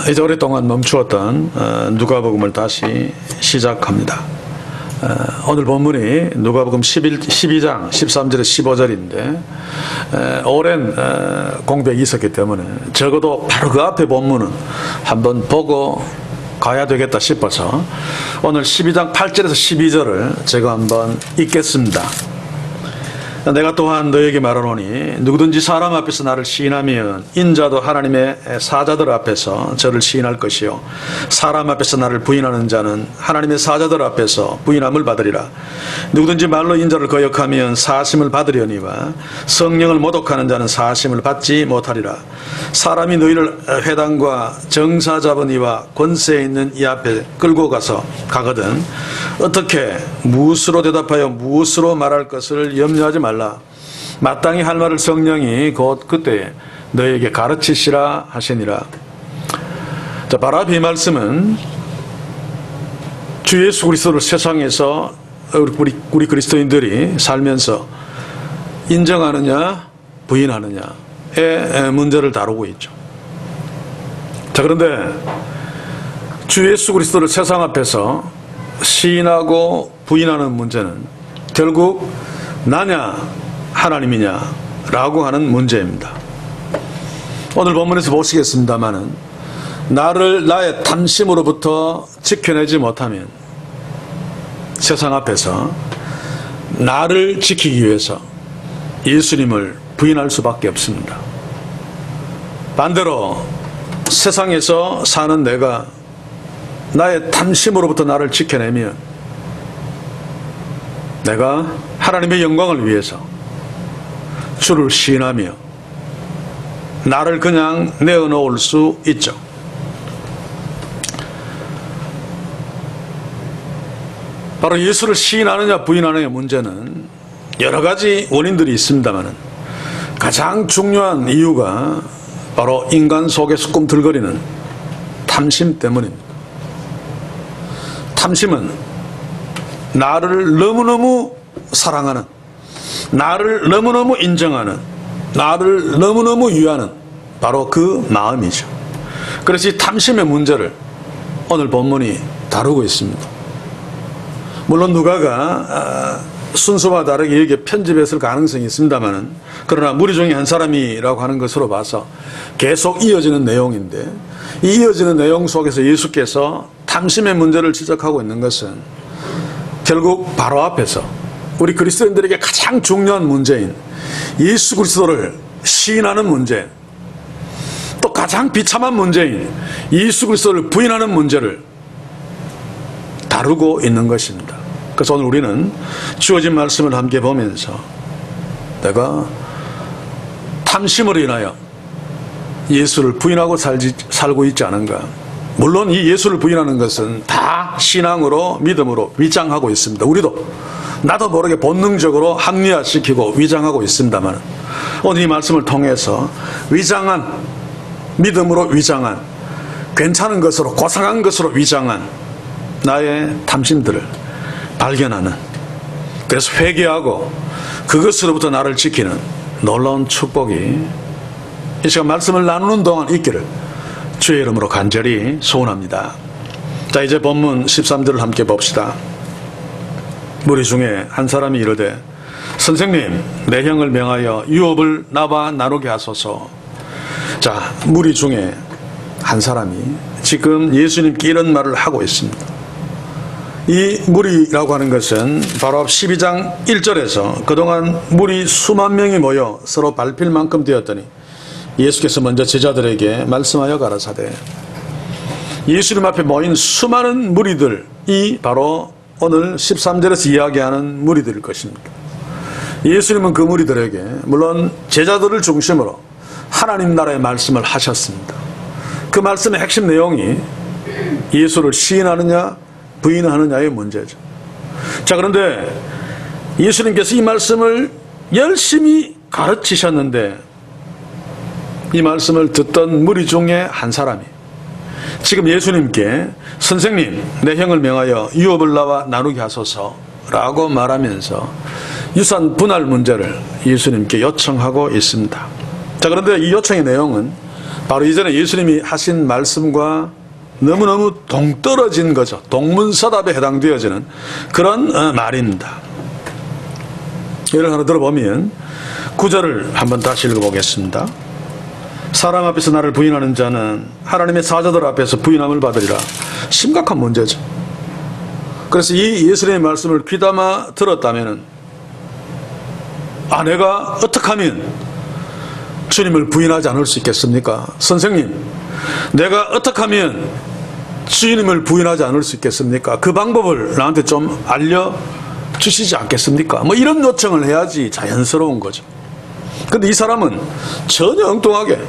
이제 오랫동안 멈추었던 누가복음을 다시 시작합니다. 오늘 본문이 누가복음 12장 13절에서 15절인데 오랜 공백이 있었기 때문에 적어도 바로 그 앞에 본문은 한번 보고 가야 되겠다 싶어서 오늘 12장 8절에서 12절을 제가 한번 읽겠습니다. 내가 또한 너에게 말하노니 누구든지 사람 앞에서 나를 시인하면 인자도 하나님의 사자들 앞에서 저를 시인할 것이요 사람 앞에서 나를 부인하는 자는 하나님의 사자들 앞에서 부인함을 받으리라. 누구든지 말로 인자를 거역하면 사심을 받으려니와 성령을 모독하는 자는 사심을 받지 못하리라. 사람이 너희를 회당과 정사 잡은 이와 권세에 있는 이 앞에 끌고 가거든 어떻게 무엇으로 대답하여 무엇으로 말할 것을 염려하지 말라. 마땅히 할 말을 성령이 곧 그때에 너에게 가르치시라 하시니라. 자, 바로 앞에 이 말씀은 주 예수 그리스도를 세상에서 우리 그리스도인들이 살면서 인정하느냐 부인하느냐의 문제를 다루고 있죠. 자, 그런데 주 예수 그리스도를 세상 앞에서 시인하고 부인하는 문제는 결국 나냐 하나님이냐 라고 하는 문제입니다. 오늘 본문에서 보시겠습니다마는 나를 나의 탐심으로부터 지켜내지 못하면 세상 앞에서 나를 지키기 위해서 예수님을 부인할 수밖에 없습니다. 반대로 세상에서 사는 내가 나의 탐심으로부터 나를 지켜내면 내가 하나님의 영광을 위해서 주를 시인하며 나를 그냥 내어놓을 수 있죠. 바로 예수를 시인하느냐 부인하느냐 문제는 여러 가지 원인들이 있습니다만 가장 중요한 이유가 바로 인간 속에서 꿈틀거리는 탐심 때문입니다. 탐심은 나를 너무너무 사랑하는, 나를 너무너무 인정하는, 나를 너무너무 위하는 바로 그 마음이죠. 그래서 이 탐심의 문제를 오늘 본문이 다루고 있습니다. 물론 누가가 순서와 다르게 여기에 편집했을 가능성이 있습니다만 그러나 무리 중에 한 사람이라고 하는 것으로 봐서 계속 이어지는 내용인데 이 이어지는 내용 속에서 예수께서 탐심의 문제를 지적하고 있는 것은 결국 바로 앞에서 우리 그리스도인들에게 가장 중요한 문제인 예수 그리스도를 시인하는 문제, 또 가장 비참한 문제인 예수 그리스도를 부인하는 문제를 다루고 있는 것입니다. 그래서 오늘 우리는 주어진 말씀을 함께 보면서 내가 탐심으로 인하여 예수를 부인하고 살고 있지 않은가. 물론 이 예수를 부인하는 것은 다 신앙으로 믿음으로 위장하고 있습니다. 우리도 나도 모르게 본능적으로 합리화시키고 위장하고 있습니다만 오늘 이 말씀을 통해서 위장한 믿음으로 위장한 괜찮은 것으로 고상한 것으로 위장한 나의 탐심들을 발견하는, 그래서 회개하고 그것으로부터 나를 지키는 놀라운 축복이 이 시간 말씀을 나누는 동안 있기를 주의 이름으로 간절히 소원합니다. 자, 이제 본문 13절을 함께 봅시다. 무리 중에 한 사람이 이르되 선생님 내 형을 명하여 유업을 나와 나누게 하소서. 자, 무리 중에 한 사람이 지금 예수님께 이런 말을 하고 있습니다. 이 무리라고 하는 것은 바로 12장 1절에서 그동안 무리 수만 명이 모여 서로 밟힐 만큼 되었더니 예수께서 먼저 제자들에게 말씀하여 가라사대. 예수님 앞에 모인 수많은 무리들이 바로 오늘 13절에서 이야기하는 무리들일 것입니다. 예수님은 그 무리들에게 물론 제자들을 중심으로 하나님 나라의 말씀을 하셨습니다. 그 말씀의 핵심 내용이 예수를 시인하느냐 부인하느냐의 문제죠. 자, 그런데 예수님께서 이 말씀을 열심히 가르치셨는데 이 말씀을 듣던 무리 중에 한 사람이 지금 예수님께 선생님 내 형을 명하여 유업을 나와 나누게 하소서 라고 말하면서 유산 분할 문제를 예수님께 요청하고 있습니다. 자, 그런데 이 요청의 내용은 바로 이전에 예수님이 하신 말씀과 너무너무 동떨어진 거죠. 동문서답에 해당되어지는 그런 말입니다. 예를 하나 들어보면 9절을 한번 다시 읽어보겠습니다. 사람 앞에서 나를 부인하는 자는 하나님의 사자들 앞에서 부인함을 받으리라. 심각한 문제죠. 그래서 이 예수님의 말씀을 귀담아 들었다면 내가 어떻게 하면 주님을 부인하지 않을 수 있겠습니까? 선생님, 내가 어떻게 하면 주님을 부인하지 않을 수 있겠습니까? 그 방법을 나한테 좀 알려주시지 않겠습니까? 뭐 이런 요청을 해야지 자연스러운 거죠. 근데 이 사람은 전혀 엉뚱하게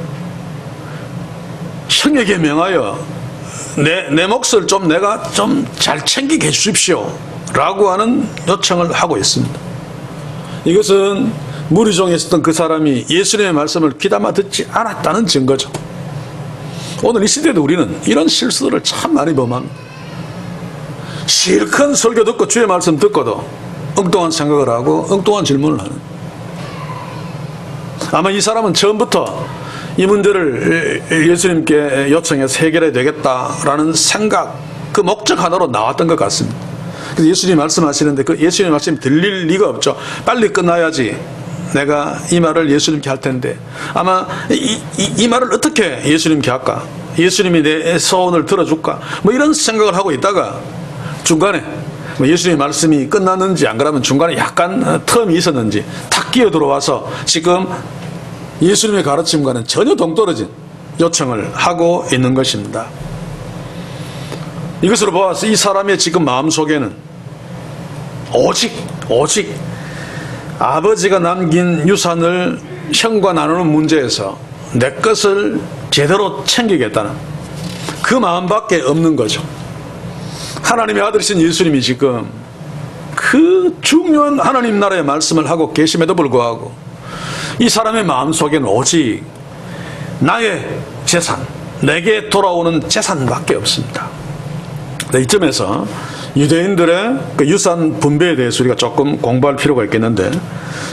형에게 명하여 내 몫을 좀 내가 좀 잘 챙기게 해주십시오 라고 하는 요청을 하고 있습니다. 이것은 무리 중에 있었던 그 사람이 예수님의 말씀을 귀담아 듣지 않았다는 증거죠. 오늘 이 시대에도 우리는 이런 실수들을 참 많이 범합니다. 실컷 설교 듣고 주의 말씀 듣고도 엉뚱한 생각을 하고 엉뚱한 질문을 하는. 아마 이 사람은 처음부터 이 문제를 예수님께 요청해서 해결해야 되겠다라는 생각, 그 목적 하나로 나왔던 것 같습니다. 그래서 예수님이 말씀하시는데 그 예수님의 말씀이 들릴 리가 없죠. 빨리 끝나야지 내가 이 말을 예수님께 할 텐데 아마 이 말을 어떻게 예수님께 할까? 예수님이 내 소원을 들어줄까? 뭐 이런 생각을 하고 있다가 중간에 예수님의 말씀이 끝났는지 안 그러면 중간에 약간 텀이 있었는지 탁 끼어 들어와서 지금 예수님의 가르침과는 전혀 동떨어진 요청을 하고 있는 것입니다. 이것으로 보아서 이 사람의 지금 마음속에는 오직 아버지가 남긴 유산을 형과 나누는 문제에서 내 것을 제대로 챙기겠다는 그 마음밖에 없는 거죠. 하나님의 아들이신 예수님이 지금 그 중요한 하나님 나라의 말씀을 하고 계심에도 불구하고 이 사람의 마음속에는 오직 나의 재산, 내게 돌아오는 재산밖에 없습니다. 이점에서 유대인들의 그 유산 분배에 대해서 우리가 조금 공부할 필요가 있겠는데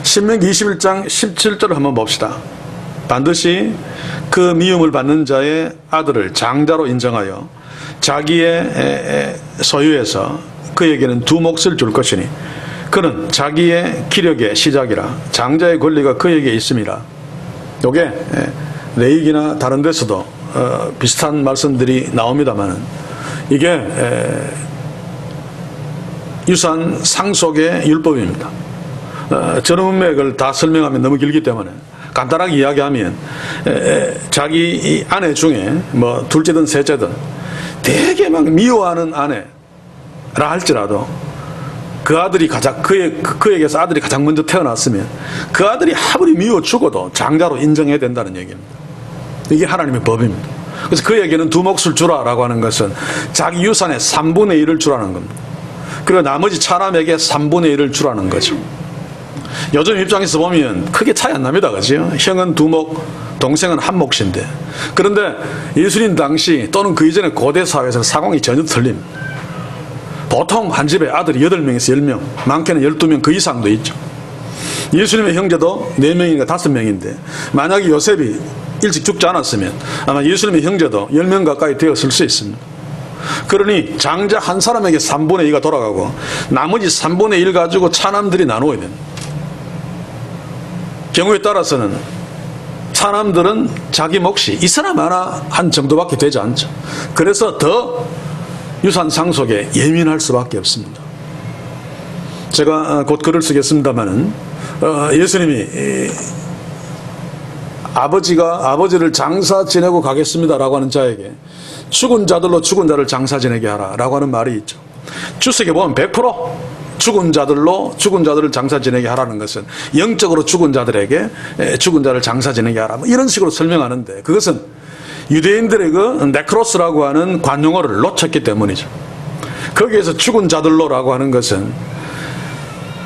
신명기 21장 17절을 한번 봅시다. 반드시 그 미움을 받는 자의 아들을 장자로 인정하여 자기의 소유에서 그에게는 두 몫을 줄 것이니 그는 자기의 기력의 시작이라 장자의 권리가 그에게 있음이라. 요게 레위기나 다른 데서도 비슷한 말씀들이 나옵니다만 이게 유산 상속의 율법입니다. 전후 문맥을 다 설명하면 너무 길기 때문에 간단하게 이야기하면 자기 아내 중에 뭐 둘째든 셋째든 되게 막 미워하는 아내라 할지라도 그 아들이 그에게서 아들이 가장 먼저 태어났으면 그 아들이 아무리 미워 죽어도 장자로 인정해야 된다는 얘기입니다. 이게 하나님의 법입니다. 그래서 그에게는 두 몫을 주라라고 하는 것은 자기 유산의 3분의 1을 주라는 겁니다. 그리고 나머지 차남에게 3분의 1을 주라는 거죠. 요즘 입장에서 보면 크게 차이 안 납니다. 그죠? 형은 두 몫, 동생은 한 몫인데. 그런데 예수님 당시 또는 그 이전의 고대 사회에서는 상황이 전혀 틀립니다. 보통 한 집에 아들이 8명에서 10명, 많게는 12명 그 이상도 있죠. 예수님의 형제도 4명인가 5명인데 만약에 요셉이 일찍 죽지 않았으면 아마 예수님의 형제도 10명 가까이 되었을 수 있습니다. 그러니 장자 한 사람에게 3분의 2가 돌아가고 나머지 3분의 1 가지고 차남들이 나누어야 됩니다. 경우에 따라서는 차남들은 자기 몫이 있으나 마나 한 정도밖에 되지 않죠. 그래서 더 유산 상속에 예민할 수밖에 없습니다. 제가 곧 글을 쓰겠습니다마는 예수님이 아버지를 장사 지내고 가겠습니다라고 하는 자에게 죽은 자들로 죽은 자를 장사 지내게 하라라고 하는 말이 있죠. 주석에 보면 100% 죽은 자들로 죽은 자들을 장사 지내게 하라는 것은 영적으로 죽은 자들에게 죽은 자를 장사 지내게 하라 뭐 이런 식으로 설명하는데 그것은 유대인들의 그 네크로스라고 하는 관용어를 놓쳤기 때문이죠. 거기에서 죽은 자들로라고 하는 것은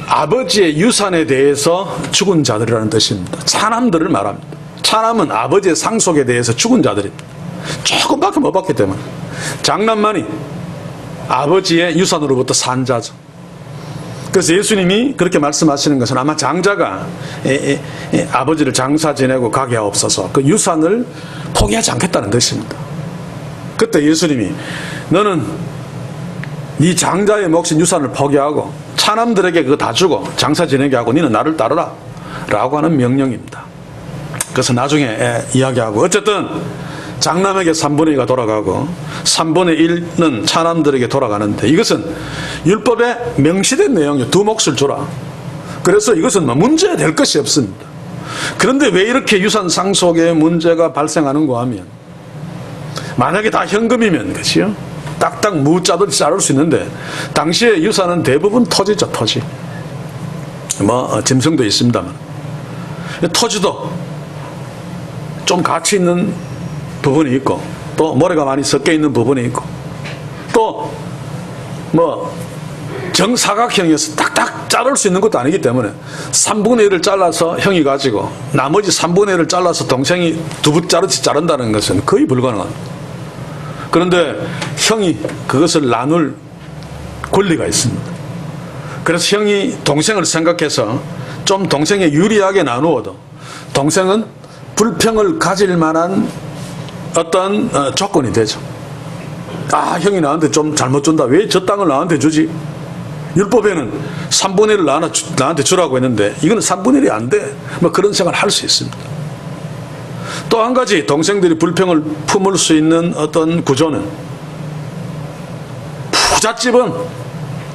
아버지의 유산에 대해서 죽은 자들이라는 뜻입니다. 차남들을 말합니다. 차남은 아버지의 상속에 대해서 죽은 자들입니다. 조금밖에 못 받기 때문에 장남만이 아버지의 유산으로부터 산 자죠. 그래서 예수님이 그렇게 말씀하시는 것은 아마 장자가 아버지를 장사 지내고 가게 하옵소서 그 유산을 포기하지 않겠다는 뜻입니다. 그때 예수님이 너는 네 장자의 몫인 유산을 포기하고 차남들에게 그거 다 주고 장사 지내게 하고 너는 나를 따르라 라고 하는 명령입니다. 그래서 나중에 이야기하고 어쨌든 장남에게 3분의 2가 돌아가고 3분의 1은 차남들에게 돌아가는데 이것은 율법에 명시된 내용이에요. 두 몫을 주라. 그래서 이것은 문제될 것이 없습니다. 그런데 왜 이렇게 유산 상속에 문제가 발생하는가 하면 만약에 다 현금이면 그치요? 딱딱 무짜듯이 자를 수 있는데 당시에 유산은 대부분 토지죠. 토지. 짐승도 있습니다만 토지도 좀 가치 있는 부분이 있고 또 모래가 많이 섞여 있는 부분이 있고 또 정사각형이어서 딱딱 자를 수 있는 것도 아니기 때문에 3분의 1을 잘라서 형이 가지고 나머지 3분의 1을 잘라서 동생이 두부자르듯이 자른다는 것은 거의 불가능합니다. 그런데 형이 그것을 나눌 권리가 있습니다. 그래서 형이 동생을 생각해서 좀 동생에 유리하게 나누어도 동생은 불평을 가질 만한 어떤 조건이 되죠. 형이 나한테 좀 잘못 준다. 왜 저 땅을 나한테 주지? 율법에는 3분의 1을 나한테 주라고 했는데 이거는 3분의 1이 안 돼. 그런 생각을 할 수 있습니다. 또 한 가지 동생들이 불평을 품을 수 있는 어떤 구조는 부잣집은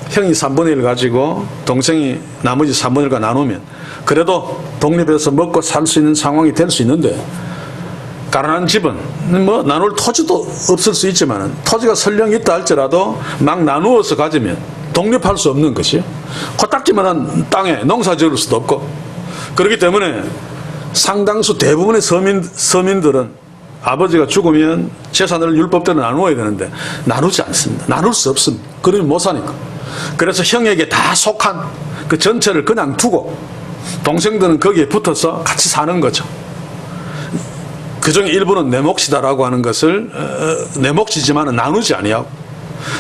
형이 3분의 1 가지고 동생이 나머지 3분의 1과 나누면 그래도 독립해서 먹고 살 수 있는 상황이 될 수 있는데 가난한 집은 나눌 토지도 없을 수 있지만 토지가 설령 있다 할지라도 막 나누어서 가지면 독립할 수 없는 것이요. 코딱지만한 땅에 농사 지을 수도 없고 그렇기 때문에 상당수 대부분의 서민들은 아버지가 죽으면 재산을 율법대로 나누어야 되는데 나누지 않습니다. 나눌 수 없습니다. 그러면 못 사니까. 그래서 형에게 다 속한 그 전체를 그냥 두고 동생들은 거기에 붙어서 같이 사는 거죠. 그중에 일부는 내 몫이다라고 하는 것을 내 몫이지만 나누지 아니하고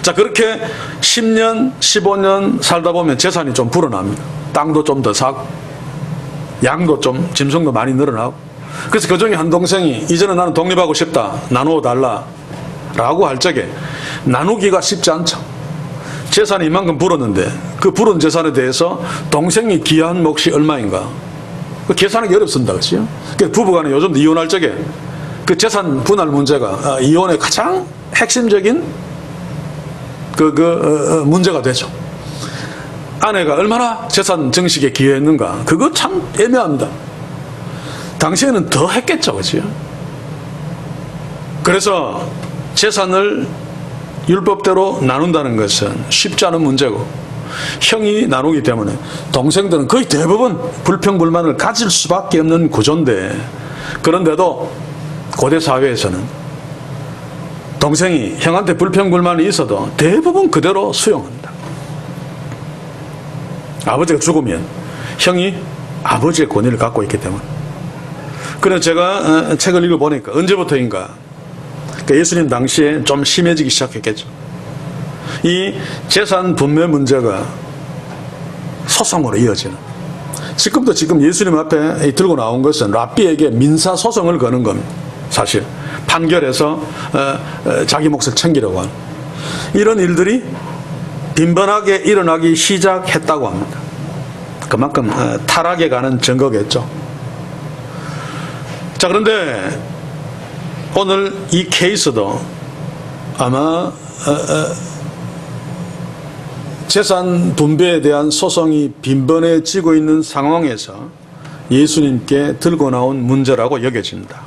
자 그렇게 10년 15년 살다 보면 재산이 좀 불어납니다. 땅도 좀 더 사고 양도 좀 짐승도 많이 늘어나고 그래서 그중에 한 동생이 이제는 나는 독립하고 싶다 나누어 달라 라고 할 적에 나누기가 쉽지 않죠. 재산이 이만큼 불었는데 그 불은 재산에 대해서 동생이 기여한 몫이 얼마인가 계산하기 어렵습니다. 그렇죠? 부부간에 요즘 이혼할 적에 그 재산 분할 문제가 이혼의 가장 핵심적인 문제가 되죠. 아내가 얼마나 재산 증식에 기여했는가 그거 참 애매합니다. 당시에는 더 했겠죠. 그렇죠? 그래서 재산을 율법대로 나눈다는 것은 쉽지 않은 문제고 형이 나누기 때문에 동생들은 거의 대부분 불평불만을 가질 수밖에 없는 구조인데 그런데도 고대 사회에서는 동생이 형한테 불평불만이 있어도 대부분 그대로 수용합니다. 아버지가 죽으면 형이 아버지의 권위를 갖고 있기 때문에 그래서 제가 책을 읽어보니까 언제부터인가 예수님 당시에 좀 심해지기 시작했겠죠. 이 재산 분배 문제가 소송으로 이어지는 지금 예수님 앞에 들고 나온 것은 랍비에게 민사소송을 거는 겁니다. 사실 판결해서 자기 몫을 챙기려고 하는 이런 일들이 빈번하게 일어나기 시작했다고 합니다. 그만큼 타락에 가는 증거겠죠. 자 그런데 오늘 이 케이스도 아마 재산 분배에 대한 소송이 빈번해지고 있는 상황에서 예수님께 들고 나온 문제라고 여겨집니다.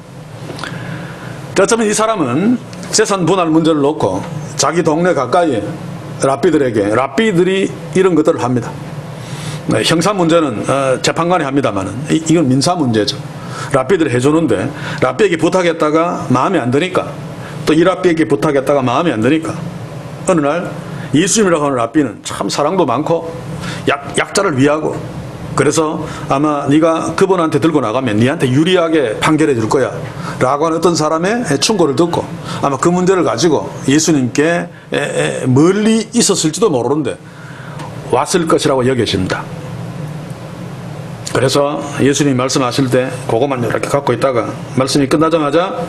어쩌면 이 사람은 재산 분할 문제를 놓고 자기 동네 가까이에 랍비들이 이런 것들을 합니다. 형사 문제는 재판관이 합니다만 이건 민사 문제죠. 랍비들이 해주는데 랍비에게 부탁했다가 마음에 안 드니까 또 이 랍비에게 부탁했다가 마음에 안 드니까 어느 날 예수님이라고 하는 랍비는 참 사랑도 많고 약자를 위하고 그래서 아마 네가 그분한테 들고 나가면 네한테 유리하게 판결해 줄 거야 라고 하는 어떤 사람의 충고를 듣고 아마 그 문제를 가지고 예수님께 멀리 있었을지도 모르는데 왔을 것이라고 여겨집니다. 그래서 예수님이 말씀하실 때 그것만 이렇게 갖고 있다가 말씀이 끝나자마자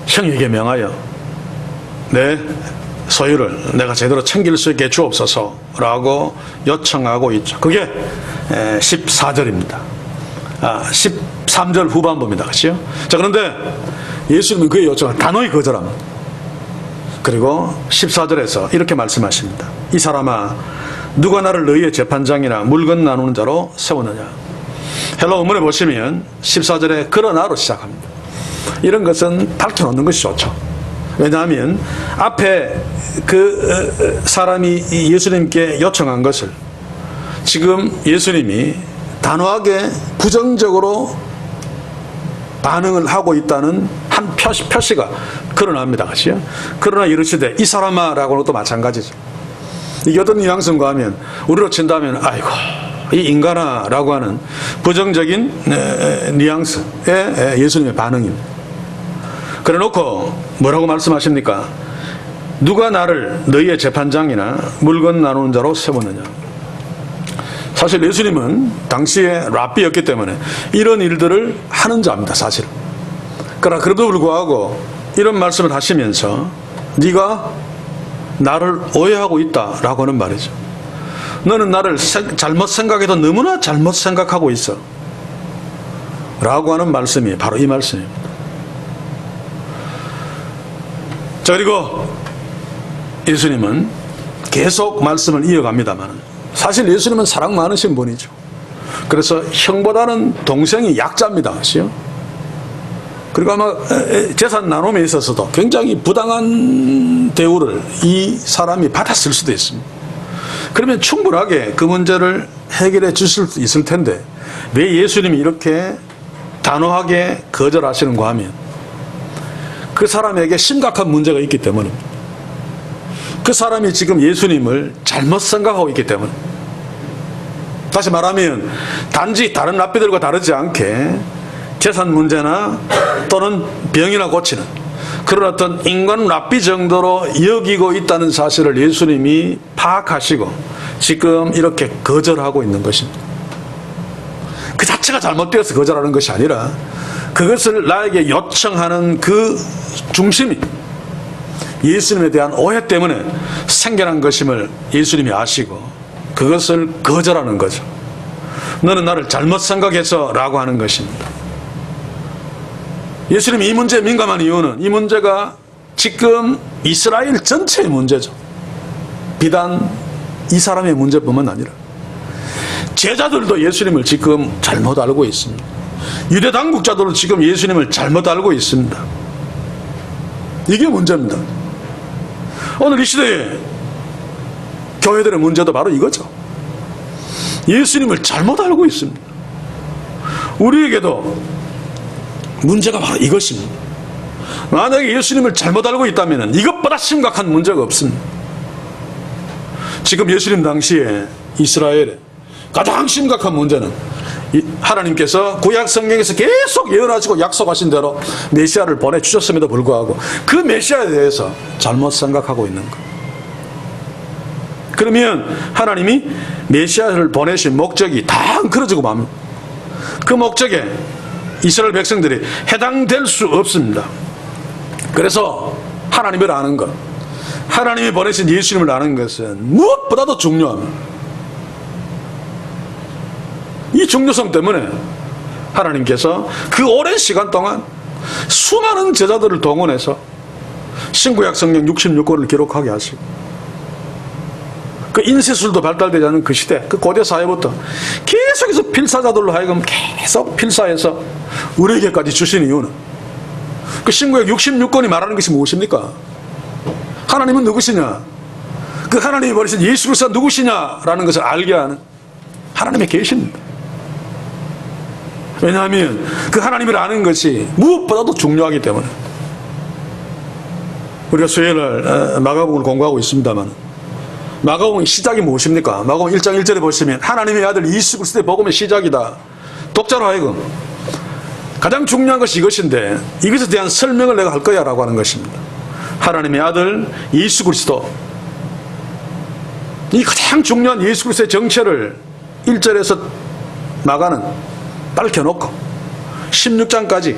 형에게 명하여 내 소유를 내가 제대로 챙길 수 있게 주옵소서라고 요청하고 있죠. 그게 14절입니다. 13절 후반부입니다. 그렇죠? 자, 그런데 예수님은 그의 요청을 단호히 거절합니다. 그리고 14절에서 이렇게 말씀하십니다. 이 사람아, 누가 나를 너희의 재판장이나 물건 나누는 자로 세우느냐. 헬라 원문에 보시면 14절에 그러나로 시작합니다. 이런 것은 밝혀놓는 것이 좋죠. 왜냐하면 앞에 그 사람이 예수님께 요청한 것을 지금 예수님이 단호하게 부정적으로 반응을 하고 있다는 한 표시가 드러납니다. 그렇죠? 그러나 이르시되 이 사람아 라고는 또 마찬가지죠. 이게 어떤 뉘앙스인가 하면 우리로 친다면 아이고 이 인간아 라고 하는 부정적인 뉘앙스의 예수님의 반응입니다. 그래 놓고 뭐라고 말씀하십니까? 누가 나를 너희의 재판장이나 물건 나누는 자로 세우느냐. 사실 예수님은 당시에 랍비였기 때문에 이런 일들을 하는 자입니다. 사실은. 그러나 그래도 불구하고 이런 말씀을 하시면서 네가 나를 오해하고 있다라고 하는 말이죠. 너는 나를 잘못 생각해도 너무나 잘못 생각하고 있어 라고 하는 말씀이 바로 이 말씀입니다. 자, 그리고 예수님은 계속 말씀을 이어갑니다만 사실 예수님은 사랑 많으신 분이죠. 그래서 형보다는 동생이 약자입니다. 그렇죠? 그리고 아마 재산 나눔에 있어서도 굉장히 부당한 대우를 이 사람이 받았을 수도 있습니다. 그러면 충분하게 그 문제를 해결해 주실 수 있을 텐데 왜 예수님이 이렇게 단호하게 거절하시는가 하면 그 사람에게 심각한 문제가 있기 때문입니다. 그 사람이 지금 예수님을 잘못 생각하고 있기 때문에, 다시 말하면 단지 다른 랍비들과 다르지 않게 재산 문제나 또는 병이나 고치는 그런 어떤 인간 랍비 정도로 여기고 있다는 사실을 예수님이 파악하시고 지금 이렇게 거절하고 있는 것입니다. 그 자체가 잘못되어서 거절하는 것이 아니라 그것을 나에게 요청하는 그 중심이 예수님에 대한 오해 때문에 생겨난 것임을 예수님이 아시고 그것을 거절하는 거죠. 너는 나를 잘못 생각해서 라고 하는 것입니다. 예수님이 이 문제에 민감한 이유는 이 문제가 지금 이스라엘 전체의 문제죠. 비단 이 사람의 문제뿐만 아니라 제자들도 예수님을 지금 잘못 알고 있습니다. 유대 당국자들도 지금 예수님을 잘못 알고 있습니다. 이게 문제입니다. 오늘 이 시대에 교회들의 문제도 바로 이거죠. 예수님을 잘못 알고 있습니다. 우리에게도 문제가 바로 이것입니다. 만약에 예수님을 잘못 알고 있다면 이것보다 심각한 문제가 없습니다. 지금 예수님 당시에 이스라엘의 가장 심각한 문제는 하나님께서 구약 성경에서 계속 예언하시고 약속하신 대로 메시아를 보내주셨음에도 불구하고 그 메시아에 대해서 잘못 생각하고 있는 것. 그러면 하나님이 메시아를 보내신 목적이 다 엉클어지고 맙니다. 그 목적에 이스라엘 백성들이 해당될 수 없습니다. 그래서 하나님을 아는 것, 하나님이 보내신 예수님을 아는 것은 무엇보다도 중요합니다. 이 중요성 때문에 하나님께서 그 오랜 시간 동안 수많은 제자들을 동원해서 신구약 성경 66권을 기록하게 하시고 그 인쇄술도 발달되지 않은 그 시대, 그 고대 사회부터 계속해서 필사자들로 하여금 계속 필사해서 우리에게까지 주신 이유는 그 신구약 66권이 말하는 것이 무엇입니까? 하나님은 누구시냐? 그 하나님이 보내신 예수 그리스도가 누구시냐라는 것을 알게 하는 하나님의 계시입니다. 왜냐하면 그 하나님을 아는 것이 무엇보다도 중요하기 때문에. 우리가 수요일날 마가복음을 공부하고 있습니다만 마가복음의 시작이 무엇입니까? 마가복음 1장 1절에 보시면 하나님의 아들 예수 그리스도의 복음의 시작이다. 독자로 하여금 가장 중요한 것이 이것인데 이것에 대한 설명을 내가 할 거야 라고 하는 것입니다. 하나님의 아들 예수 그리스도, 이 가장 중요한 예수 그리스도의 정체를 1절에서 마가는 밝혀놓고 16장까지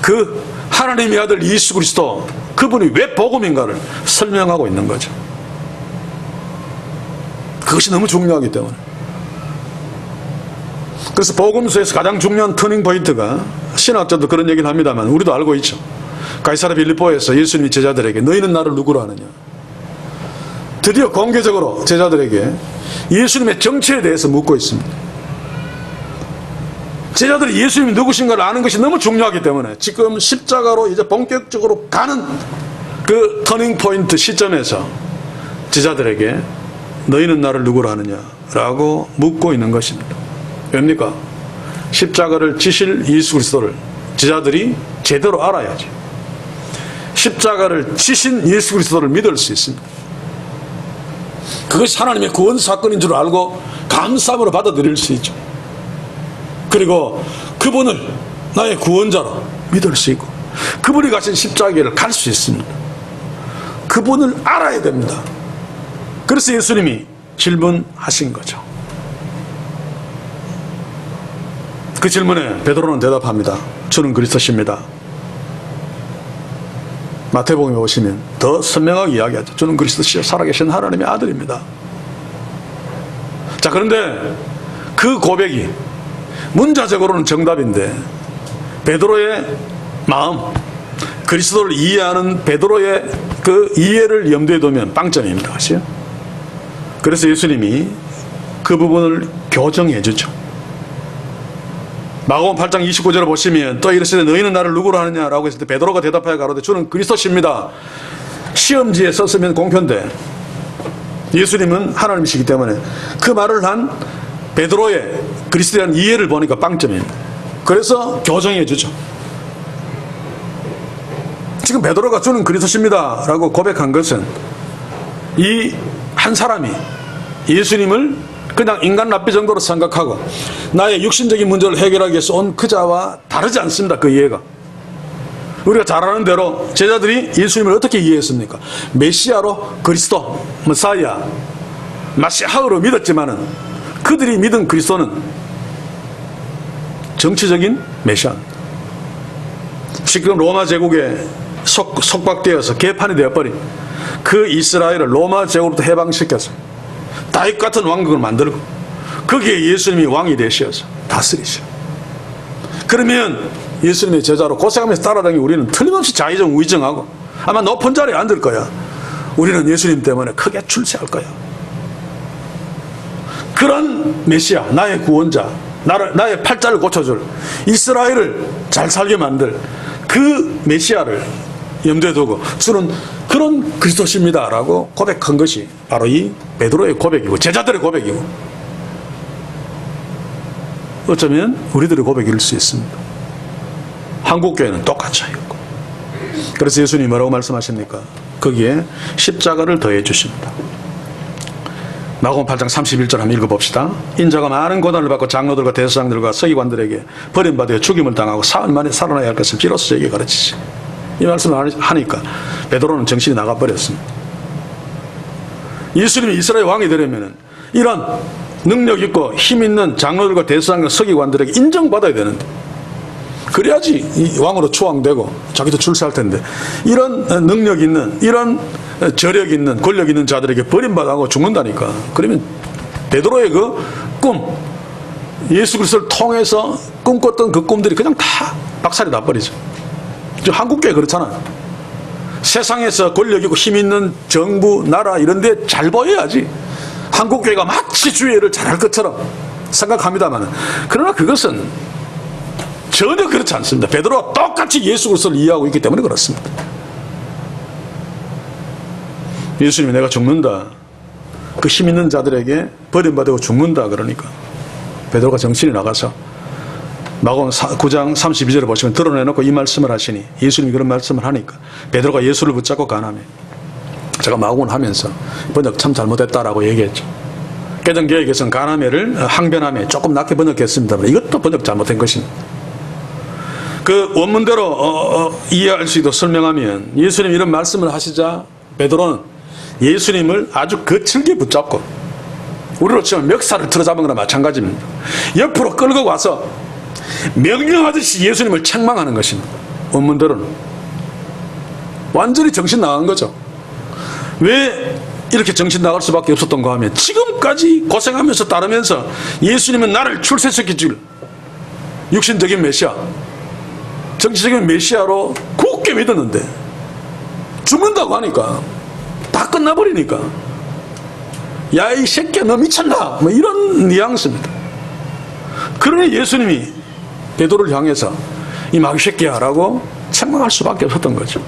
그 하나님의 아들 예수 그리스도, 그분이 왜 복음인가를 설명하고 있는 거죠. 그것이 너무 중요하기 때문에. 그래서 복음서에서 가장 중요한 터닝 포인트가, 신학자도 그런 얘기를 합니다만 우리도 알고 있죠. 가이사랴 빌립보에서 예수님이 제자들에게 너희는 나를 누구로 하느냐, 드디어 공개적으로 제자들에게 예수님의 정체에 대해서 묻고 있습니다. 제자들이 예수님이 누구신가를 아는 것이 너무 중요하기 때문에 지금 십자가로 이제 본격적으로 가는 그 터닝 포인트 시점에서 제자들에게 너희는 나를 누구로 하느냐라고 묻고 있는 것입니다. 왜입니까? 십자가를 지실 예수 그리스도를 제자들이 제대로 알아야지 십자가를 지신 예수 그리스도를 믿을 수 있습니다. 그것이 하나님의 구원 사건인 줄 알고 감사함으로 받아들일 수 있죠. 그리고 그분을 나의 구원자로 믿을 수 있고 그분이 가신 십자가를 갈 수 있습니다. 그분을 알아야 됩니다. 그래서 예수님이 질문하신 거죠. 그 질문에 베드로는 대답합니다. 주는 그리스도십니다. 마태복음에 오시면 더 선명하게 이야기하죠. 주는 그리스도시요 살아계신 하나님의 아들입니다. 자, 그런데 그 고백이 문자적으로는 정답인데 베드로의 마음, 그리스도를 이해하는 베드로의 그 이해를 염두에 두면 빵점입니다. 아시죠? 그래서 예수님이 그 부분을 교정해 주죠. 마가복음 8장 29절을 보시면 또 이르시되 너희는 나를 누구로 하느냐라고 했을 때 베드로가 대답하여 가로되 주는 그리스도십니다. 시험지에 썼으면 공표인데 예수님은 하나님이시기 때문에 그 말을 한 베드로의 그리스도에 대한 이해를 보니까 빵점입니다. 그래서 교정해 주죠. 지금 베드로가 주는 그리스도십니다 라고 고백한 것은 이 한 사람이 예수님을 그냥 인간 납비 정도로 생각하고 나의 육신적인 문제를 해결하기 위해서 온 그 자와 다르지 않습니다. 그 이해가. 우리가 잘 아는 대로 제자들이 예수님을 어떻게 이해했습니까? 메시아로, 그리스도, 메사야, 마시아흐로 믿었지만은 그들이 믿은 그리스도는 정치적인 메시아. 지금 로마 제국에 속박되어서 개판이 되어버린 그 이스라엘을 로마 제국으로부터 해방시켜서 다윗 같은 왕국을 만들고 거기에 예수님이 왕이 되셔서 다스리셔. 그러면 예수님의 제자로 고생하면서 따라다니는 우리는 틀림없이 자의정 우의정하고 아마 높은 자리에 앉을 거야. 우리는 예수님 때문에 크게 출세할 거야. 그런 메시아, 나의 구원자, 나의 팔자를 고쳐줄, 이스라엘을 잘 살게 만들 그 메시아를 염두에 두고 주는 그런 그리스도십니다 라고 고백한 것이 바로 이 베드로의 고백이고 제자들의 고백이고 어쩌면 우리들의 고백일 수 있습니다. 한국교회는 똑같이 하였고 그래서 예수님이 뭐라고 말씀하십니까? 거기에 십자가를 더해 주십니다. 마가복음 8장 31절 한번 읽어봅시다. 인자가 많은 고난을 받고 장로들과 대제사장들과 서기관들에게 버림받아 죽임을 당하고 사흘 만에 살아나야 할 것을 비로소 저에게 가르치시. 이 말씀을 하니까 베드로는 정신이 나가버렸습니다. 예수님이 이스라엘 왕이 되려면 이런 능력 있고 힘 있는 장로들과 대제사장과 서기관들에게 인정받아야 되는데 그래야지 이 왕으로 추앙되고 자기도 출세할 텐데 이런 능력 있는 이런 저력 있는 권력 있는 자들에게 버림받아고 죽는다니까. 그러면 베드로의 그 꿈, 예수 그리스도를 통해서 꿈꿨던 그 꿈들이 그냥 다 박살이 나버리죠. 한국교회 그렇잖아. 세상에서 권력 있고 힘 있는 정부, 나라 이런 데 잘 보여야지 한국교회가 마치 주의를 잘할 것처럼 생각합니다만 그러나 그것은 전혀 그렇지 않습니다. 베드로와 똑같이 예수 그리스도를 이해하고 있기 때문에 그렇습니다. 예수님이 내가 죽는다. 그 힘 있는 자들에게 버림받고 죽는다. 그러니까 베드로가 정신이 나가서 마가복음 9장 32절을 보시면 드러내놓고 이 말씀을 하시니 예수님이 그런 말씀을 하니까 베드로가 예수를 붙잡고 간함에 제가 마가복음 하면서 번역 참 잘못했다라고 얘기했죠. 개정개혁에서는 간함에를 항변함에 조금 낮게 번역했습니다만 이것도 번역 잘못한 것입니다. 그 원문대로 이해할 수 있도록 설명하면 예수님이 이런 말씀을 하시자 베드로는 예수님을 아주 거칠게 붙잡고, 우리로 치면 멱살을 틀어잡은 거나 마찬가지입니다. 옆으로 끌고 와서 명령하듯이 예수님을 책망하는 것입니다. 원문들은 완전히 정신 나간 거죠. 왜 이렇게 정신 나갈 수밖에 없었던가 하면, 지금까지 고생하면서 따르면서 예수님은 나를 출세시켜 줄 육신적인 메시아, 정치적인 메시아로 굳게 믿었는데 죽는다고 하니까 다 끝나버리니까, 야 이 새끼야 너 미쳤나, 뭐 이런 뉘앙스입니다. 그러니 예수님이 베드로를 향해서 이 마귀 새끼야 라고 책망할 수밖에 없었던 거죠.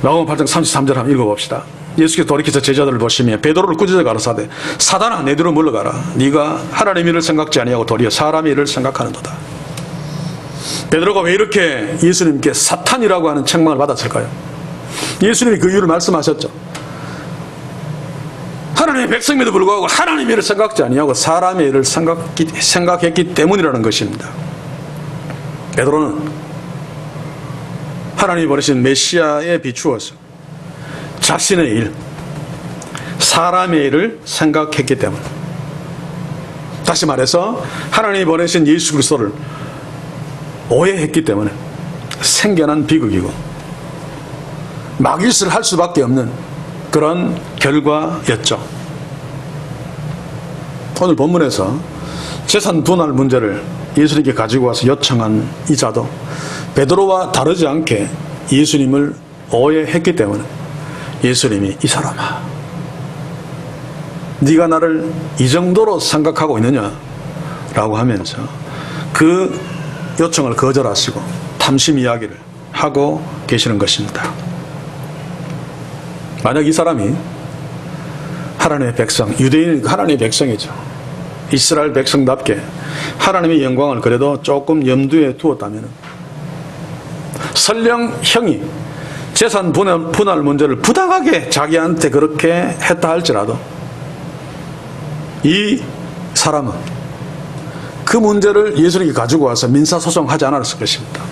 마가복음 8장 33절 한번 읽어봅시다. 예수께서 돌이켜서 제자들을 보시며 베드로를 꾸짖어 가라사대, 사단아 내 뒤로 물러가라. 네가 하나님의 일을 생각지 아니하고 도리어 사람의 일을 생각하는도다. 베드로가 왜 이렇게 예수님께 사탄이라고 하는 책망을 받았을까요? 예수님이 그 이유를 말씀하셨죠. 하나님의 백성임에도 불구하고 하나님의 일을 생각지 아니하고 사람의 일을 생각했기 때문이라는 것입니다. 베드로는 하나님이 보내신 메시아에 비추어서 자신의 일, 사람의 일을 생각했기 때문, 다시 말해서 하나님이 보내신 예수 그리스도를 오해했기 때문에 생겨난 비극이고 마귀짓을 할 수밖에 없는 그런 결과였죠. 오늘 본문에서 재산 분할 문제를 예수님께 가지고 와서 요청한 이 자도 베드로와 다르지 않게 예수님을 오해했기 때문에 예수님이 이 사람아, 네가 나를 이 정도로 생각하고 있느냐 라고 하면서 그 요청을 거절하시고 탐심 이야기를 하고 계시는 것입니다. 만약 이 사람이 하나님의 백성, 유대인은 하나님의 백성이죠. 이스라엘 백성답게 하나님의 영광을 그래도 조금 염두에 두었다면, 설령 형이 재산 분할 문제를 부당하게 자기한테 그렇게 했다 할지라도 이 사람은 그 문제를 예수님께 가지고 와서 민사소송하지 않았을 것입니다.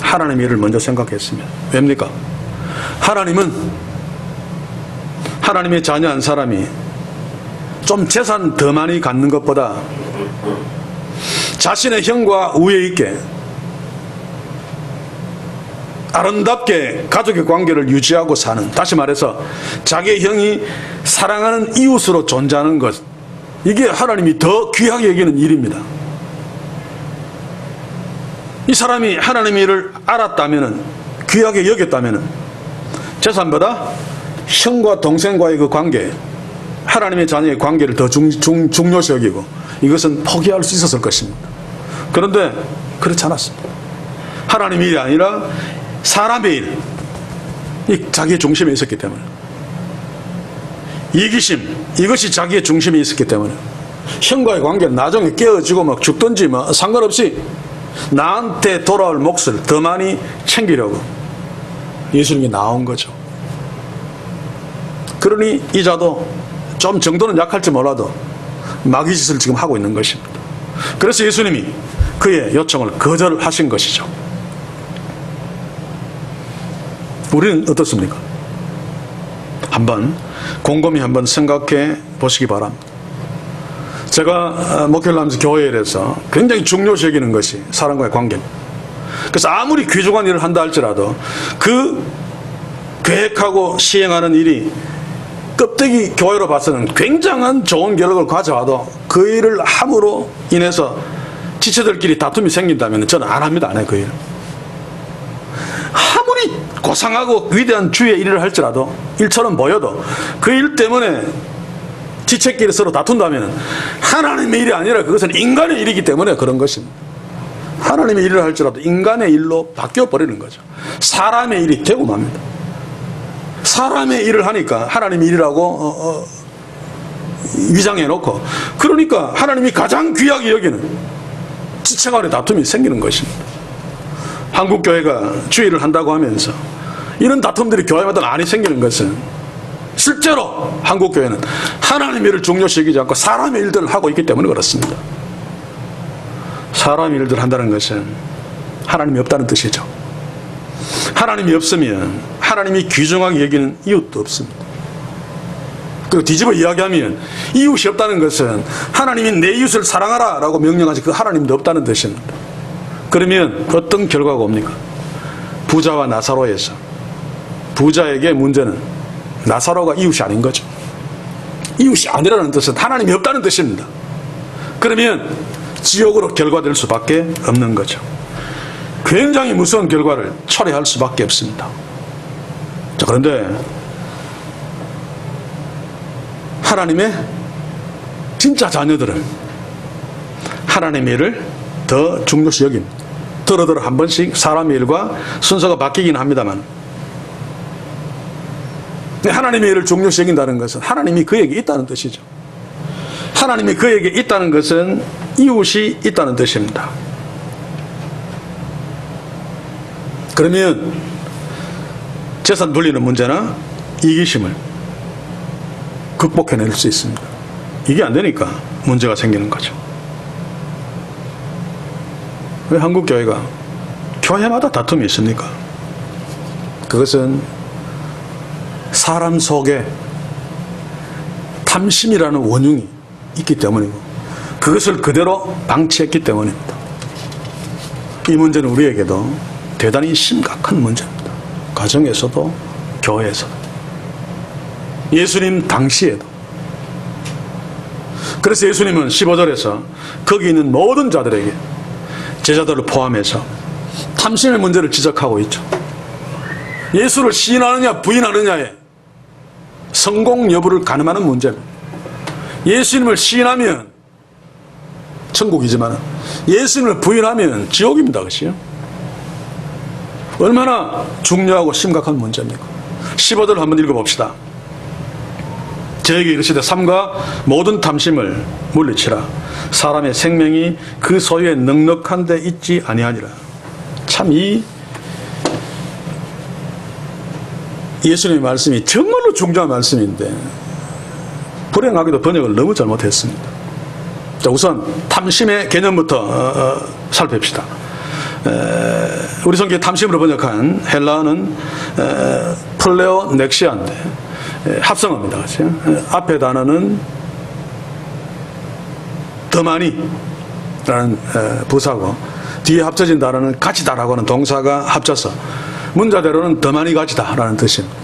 하나님의 일을 먼저 생각했으면. 왜입니까? 하나님은 하나님의 자녀 한 사람이 좀 재산 더 많이 갖는 것보다 자신의 형과 우애 있게 아름답게 가족의 관계를 유지하고 사는, 다시 말해서 자기의 형이 사랑하는 이웃으로 존재하는 것, 이게 하나님이 더 귀하게 여기는 일입니다. 이 사람이 하나님의 일을 알았다면, 귀하게 여겼다면 재산보다 형과 동생과의 그 관계, 하나님의 자녀의 관계를 더 중요시 여기고 이것은 포기할 수 있었을 것입니다. 그런데 그렇지 않았습니다. 하나님의 일이 아니라 사람의 일, 이 자기의 중심에 있었기 때문에, 이기심, 이것이 자기의 중심에 있었기 때문에 형과의 관계는 나중에 깨어지고 막 죽든지 뭐 상관없이 나한테 돌아올 몫을 더 많이 챙기려고 예수님이 나온 거죠. 그러니 이 자도 좀 정도는 약할지 몰라도 마귀짓을 지금 하고 있는 것입니다. 그래서 예수님이 그의 요청을 거절하신 것이죠. 우리는 어떻습니까? 곰곰이 한번 생각해 보시기 바랍니다. 제가 목회를 하면서 교회에서 굉장히 중요시 여기는 것이 사람과의 관계입니다. 그래서 아무리 귀중한 일을 한다 할지라도 그 계획하고 시행하는 일이 껍데기 교회로 봐서는 굉장한 좋은 결과를 가져와도 그 일을 함으로 인해서 지체들끼리 다툼이 생긴다면 저는 안 합니다. 안 해요. 그 일을. 아무리 고상하고 위대한 주의 일을 할지라도, 일처럼 보여도 그 일 때문에 지체끼리 서로 다툰다면 하나님의 일이 아니라 그것은 인간의 일이기 때문에 그런 것입니다. 하나님의 일을 할지라도 인간의 일로 바뀌어버리는 거죠. 사람의 일이 되고 맙니다. 사람의 일을 하니까 하나님의 일이라고 위장해놓고, 그러니까 하나님이 가장 귀하게 여기는 지체간의 다툼이 생기는 것입니다. 한국교회가 주의를 한다고 하면서 이런 다툼들이 교회마다 많이 생기는 것은, 실제로 한국교회는 하나님의 일을 중요시 여기지 않고 사람의 일들을 하고 있기 때문에 그렇습니다. 사람의 일들을 한다는 것은 하나님이 없다는 뜻이죠. 하나님이 없으면 하나님이 귀중하게 여기는 이웃도 없습니다. 그리고 뒤집어 이야기하면 이웃이 없다는 것은 하나님이 내 이웃을 사랑하라 라고 명령하지 그 하나님도 없다는 뜻입니다. 그러면 어떤 결과가 옵니까? 부자와 나사로에서 부자에게 문제는 나사로가 이웃이 아닌 거죠. 이웃이 아니라는 뜻은 하나님이 없다는 뜻입니다. 그러면 지옥으로 결과될 수밖에 없는 거죠. 굉장히 무서운 결과를 초래할 수밖에 없습니다. 자, 그런데 하나님의 진짜 자녀들은 하나님의 일을 더 중요시 여깁니다. 더러더러 한 번씩 사람의 일과 순서가 바뀌긴 합니다만, 하나님의 일을 중요시 여긴다는 것은 하나님이 그에게 있다는 뜻이죠. 하나님이 그에게 있다는 것은 이웃이 있다는 뜻입니다. 그러면 재산 분리는 문제나 이기심을 극복해낼 수 있습니다. 이게 안 되니까 문제가 생기는 거죠. 왜 한국 교회가 교회마다 다툼이 있습니까? 그것은 사람 속에 탐심이라는 원흉이 있기 때문이고 그것을 그대로 방치했기 때문입니다. 이 문제는 우리에게도 대단히 심각한 문제입니다. 가정에서도 교회에서도 예수님 당시에도. 그래서 예수님은 15절에서 거기 있는 모든 자들에게 제자들을 포함해서 탐심의 문제를 지적하고 있죠. 예수를 시인하느냐 부인하느냐에 성공 여부를 가늠하는 문제입니다. 예수님을 시인하면 천국이지만 예수님을 부인하면 지옥입니다. 그렇죠? 얼마나 중요하고 심각한 문제입니까? 15절을 한번 읽어봅시다. 저에게 이르시되 삼가 모든 탐심을 물리치라. 사람의 생명이 그 소유에 넉넉한 데 있지 아니하니라. 참 이 예수님의 말씀이 정말로 중요한 말씀인데 불행하게도 번역을 너무 잘못했습니다. 자, 우선 탐심의 개념부터 살펴봅시다. 우리 성경에 탐심으로 번역한 헬라어는 플레오넥시아인데 합성어입니다. 그렇죠? 앞에 단어는 더 많이 라는 부사고 뒤에 합쳐진 단어는 가지다라고 하는 동사가 합쳐서 문자대로는 더 많이 가지다 라는 뜻입니다.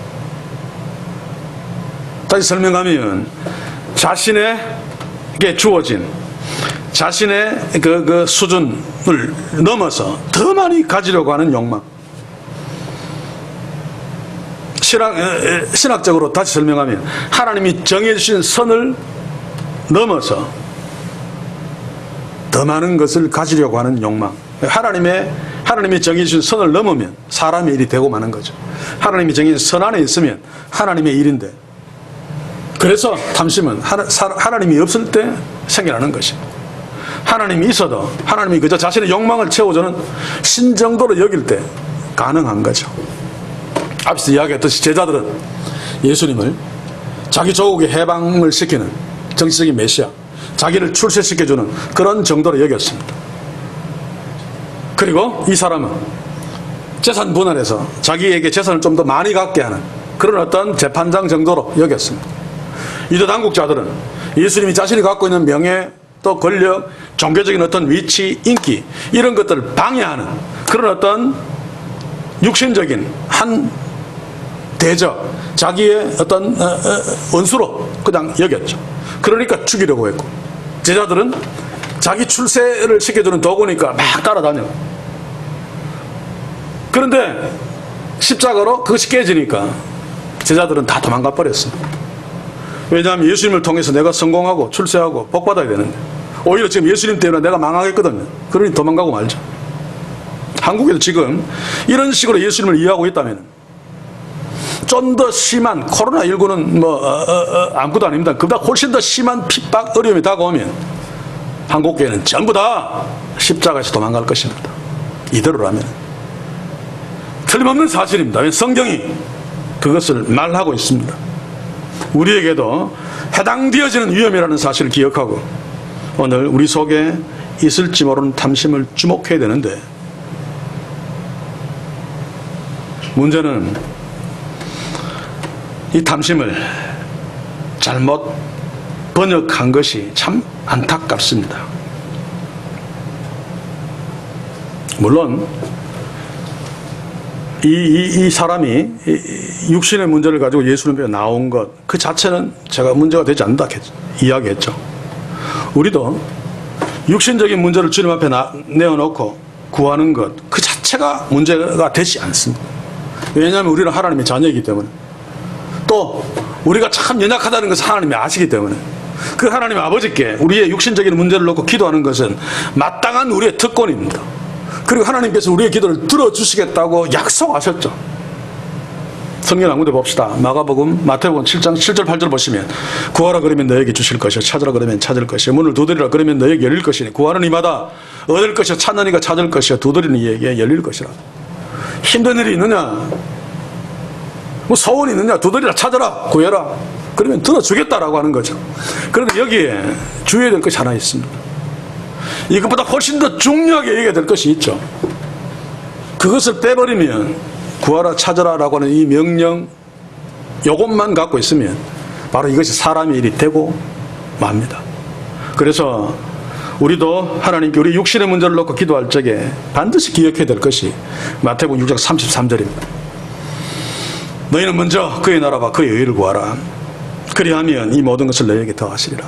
다시 설명하면 자신에게 주어진 자신의 그 수준을 넘어서 더 많이 가지려고 하는 욕망. 신학적으로 다시 설명하면 하나님이 정해주신 선을 넘어서 더 많은 것을 가지려고 하는 욕망. 하나님이 정해주신 선을 넘으면 사람의 일이 되고 마는 거죠. 하나님이 정해진 선 안에 있으면 하나님의 일인데, 그래서 탐심은 하나님이 없을 때 생겨나는 것입니다. 하나님이 있어도 하나님이 그저 자신의 욕망을 채워주는 신정도로 여길 때 가능한 거죠. 앞서 이야기했듯이 제자들은 예수님을 자기 조국의 해방을 시키는 정치적인 메시아, 자기를 출세시켜주는 그런 정도로 여겼습니다. 그리고 이 사람은 재산 분할해서 자기에게 재산을 좀 더 많이 갖게 하는 그런 어떤 재판장 정도로 여겼습니다. 유대 당국자들은 예수님이 자신이 갖고 있는 명예, 또 권력, 종교적인 어떤 위치, 인기 이런 것들을 방해하는 그런 어떤 육신적인 한 대적, 자기의 어떤 원수로 그냥 여겼죠. 그러니까 죽이려고 했고, 제자들은 자기 출세를 시켜주는 도구니까 막 따라다녀. 그런데 십자가로 그것이 깨지니까 제자들은 다 도망가 버렸습니다. 왜냐하면 예수님을 통해서 내가 성공하고 출세하고 복받아야 되는데 오히려 지금 예수님 때문에 내가 망하겠거든요. 그러니 도망가고 말죠. 한국에도 지금 이런 식으로 예수님을 이해하고 있다면 좀 더 심한 코로나19는 아무것도 아닙니다. 그보다 훨씬 더 심한 핍박, 어려움이 다가오면 한국교회는 전부 다 십자가에서 도망갈 것입니다. 이대로라면. 틀림없는 사실입니다. 성경이 그것을 말하고 있습니다. 우리에게도 해당되어지는 위험이라는 사실을 기억하고 오늘 우리 속에 있을지 모르는 탐심을 주목해야 되는데, 문제는 이 탐심을 잘못 번역한 것이 참 안타깝습니다. 물론 이 사람이 육신의 문제를 가지고 예수님께 나온 것 그 자체는 제가 문제가 되지 않는다 이야기했죠. 우리도 육신적인 문제를 주님 앞에 내어놓고 구하는 것 그 자체가 문제가 되지 않습니다. 왜냐하면 우리는 하나님의 자녀이기 때문에, 또 우리가 참 연약하다는 것을 하나님이 아시기 때문에, 그 하나님 아버지께 우리의 육신적인 문제를 놓고 기도하는 것은 마땅한 우리의 특권입니다. 그리고 하나님께서 우리의 기도를 들어주시겠다고 약속하셨죠. 성경 한 군데 봅시다. 마가복음, 마태복음 7장 7절 8절 보시면, 구하라 그러면 너에게 주실 것이요 찾으라 그러면 찾을 것이요 문을 두드리라 그러면 너에게 열릴 것이니 구하는 이마다 얻을 것이요 찾는 이가 찾을 것이요 두드리는 이에게 열릴 것이라. 힘든 일이 있느냐, 뭐 소원이 있느냐, 두드리라, 찾아라, 구해라, 그러면 들어주겠다라고 하는 거죠. 그런데 여기에 주의해야 될 것이 하나 있습니다. 이것보다 훨씬 더 중요하게 얘기해야 될 것이 있죠. 그것을 빼버리면, 구하라 찾아라라고 하는 이 명령, 요것만 갖고 있으면 바로 이것이 사람의 일이 되고 맙니다. 그래서 우리도 하나님께 우리 육신의 문제를 놓고 기도할 적에 반드시 기억해야 될 것이 마태복음 6장 33절입니다. 너희는 먼저 그의 나라와 그의 의를 구하라. 그리하면 이 모든 것을 너희에게 더하시리라.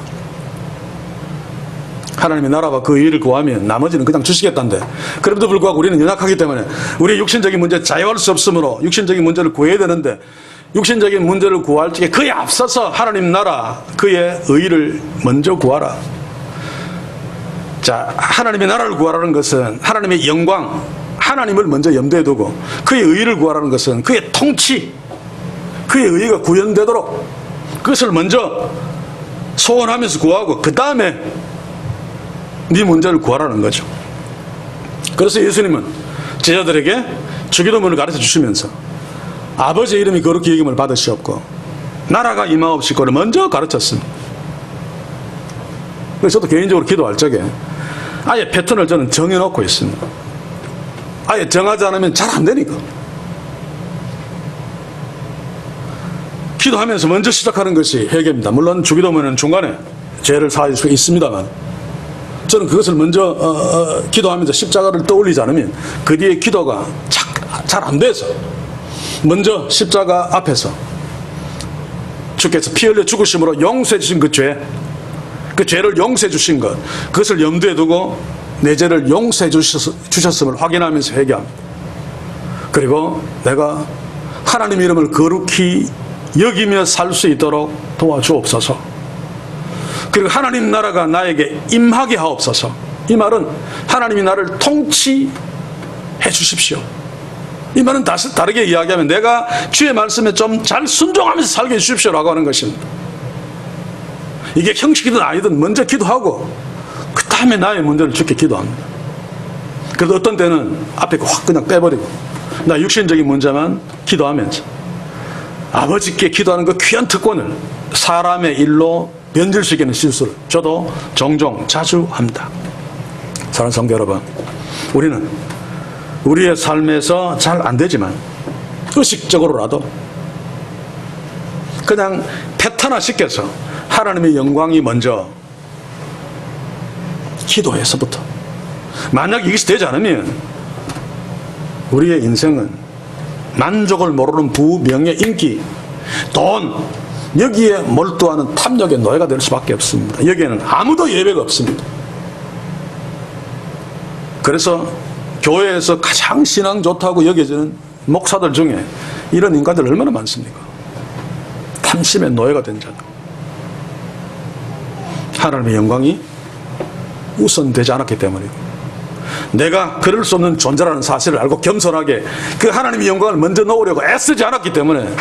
하나님의 나라와 그 의를 구하면 나머지는 그냥 주시겠다는데, 그럼에도 불구하고 우리는 연약하기 때문에 우리의 육신적인 문제에 자유할 수 없으므로 육신적인 문제를 구해야 되는데, 육신적인 문제를 구할 적에 그에 앞서서 하나님 나라, 그의 의를 먼저 구하라. 자, 하나님의 나라를 구하라는 것은 하나님의 영광, 하나님을 먼저 염두에 두고, 그의 의를 구하라는 것은 그의 통치, 그의 의가 구현되도록 그것을 먼저 소원하면서 구하고, 그 다음에 네 문제를 구하라는 거죠. 그래서 예수님은 제자들에게 주기도문을 가르쳐 주시면서 아버지의 이름이 거룩히 여김을 받으시옵고 나라가 임하옵시고를 먼저 가르쳤습니다. 그래서 저도 개인적으로 기도할 적에 아예 패턴을 저는 정해놓고 있습니다. 아예 정하지 않으면 잘 안 되니까. 기도하면서 먼저 시작하는 것이 회개입니다. 물론 주기도문은 중간에 죄를 사할 수 있습니다만, 저는 그것을 먼저 기도하면서 십자가를 떠올리지 않으면 그 뒤에 기도가 잘 안 돼서 먼저 십자가 앞에서 주께서 피 흘려 죽으심으로 용서해 주신 그 죄를 용서해 주신 것, 그것을 염두에 두고 내 죄를 용서해 주셨음을 확인하면서 회개합니다. 그리고 내가 하나님 이름을 거룩히 여기며 살 수 있도록 도와주옵소서. 그리고 하나님 나라가 나에게 임하게 하옵소서. 이 말은 하나님이 나를 통치해 주십시오. 이 말은 다르게 이야기하면 내가 주의 말씀에 좀 잘 순종하면서 살게 해주십시오라고 하는 것입니다. 이게 형식이든 아니든 먼저 기도하고 그 다음에 나의 문제를 주께 기도합니다. 그래도 어떤 때는 앞에 확 그냥 빼버리고 나 육신적인 문제만 기도하면서 아버지께 기도하는 그 귀한 특권을 사람의 일로 변질시키는 실수를 저도 종종 자주 합니다. 사랑하는 성도 여러분, 우리는 우리의 삶에서 잘 안 되지만 의식적으로라도 그냥 패턴화시켜서 하나님의 영광이 먼저 기도에서부터, 만약 이것이 되지 않으면 우리의 인생은 만족을 모르는 부, 명예, 인기, 돈, 여기에 몰두하는 탐욕의 노예가 될 수밖에 없습니다. 여기에는 아무도 예외가 없습니다. 그래서 교회에서 가장 신앙 좋다고 여겨지는 목사들 중에 이런 인간들 얼마나 많습니까? 탐심의 노예가 된 자들. 하나님의 영광이 우선되지 않았기 때문이고, 내가 그럴 수 없는 존재라는 사실을 알고 겸손하게 그 하나님의 영광을 먼저 놓으려고 애쓰지 않았기 때문에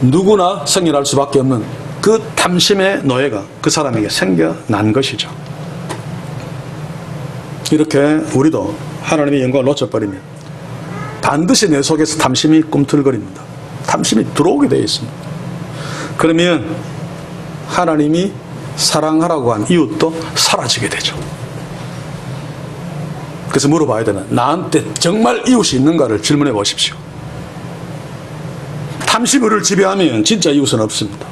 누구나 생겨날 수밖에 없는 그 탐심의 노예가 그 사람에게 생겨난 것이죠. 이렇게 우리도 하나님의 영광을 놓쳐버리면 반드시 내 속에서 탐심이 꿈틀거립니다. 탐심이 들어오게 되어 있습니다. 그러면 하나님이 사랑하라고 한 이웃도 사라지게 되죠. 그래서 물어봐야 되는, 나한테 정말 이웃이 있는가를 질문해 보십시오. 탐심이 우리를 지배하면 진짜 이웃은 없습니다.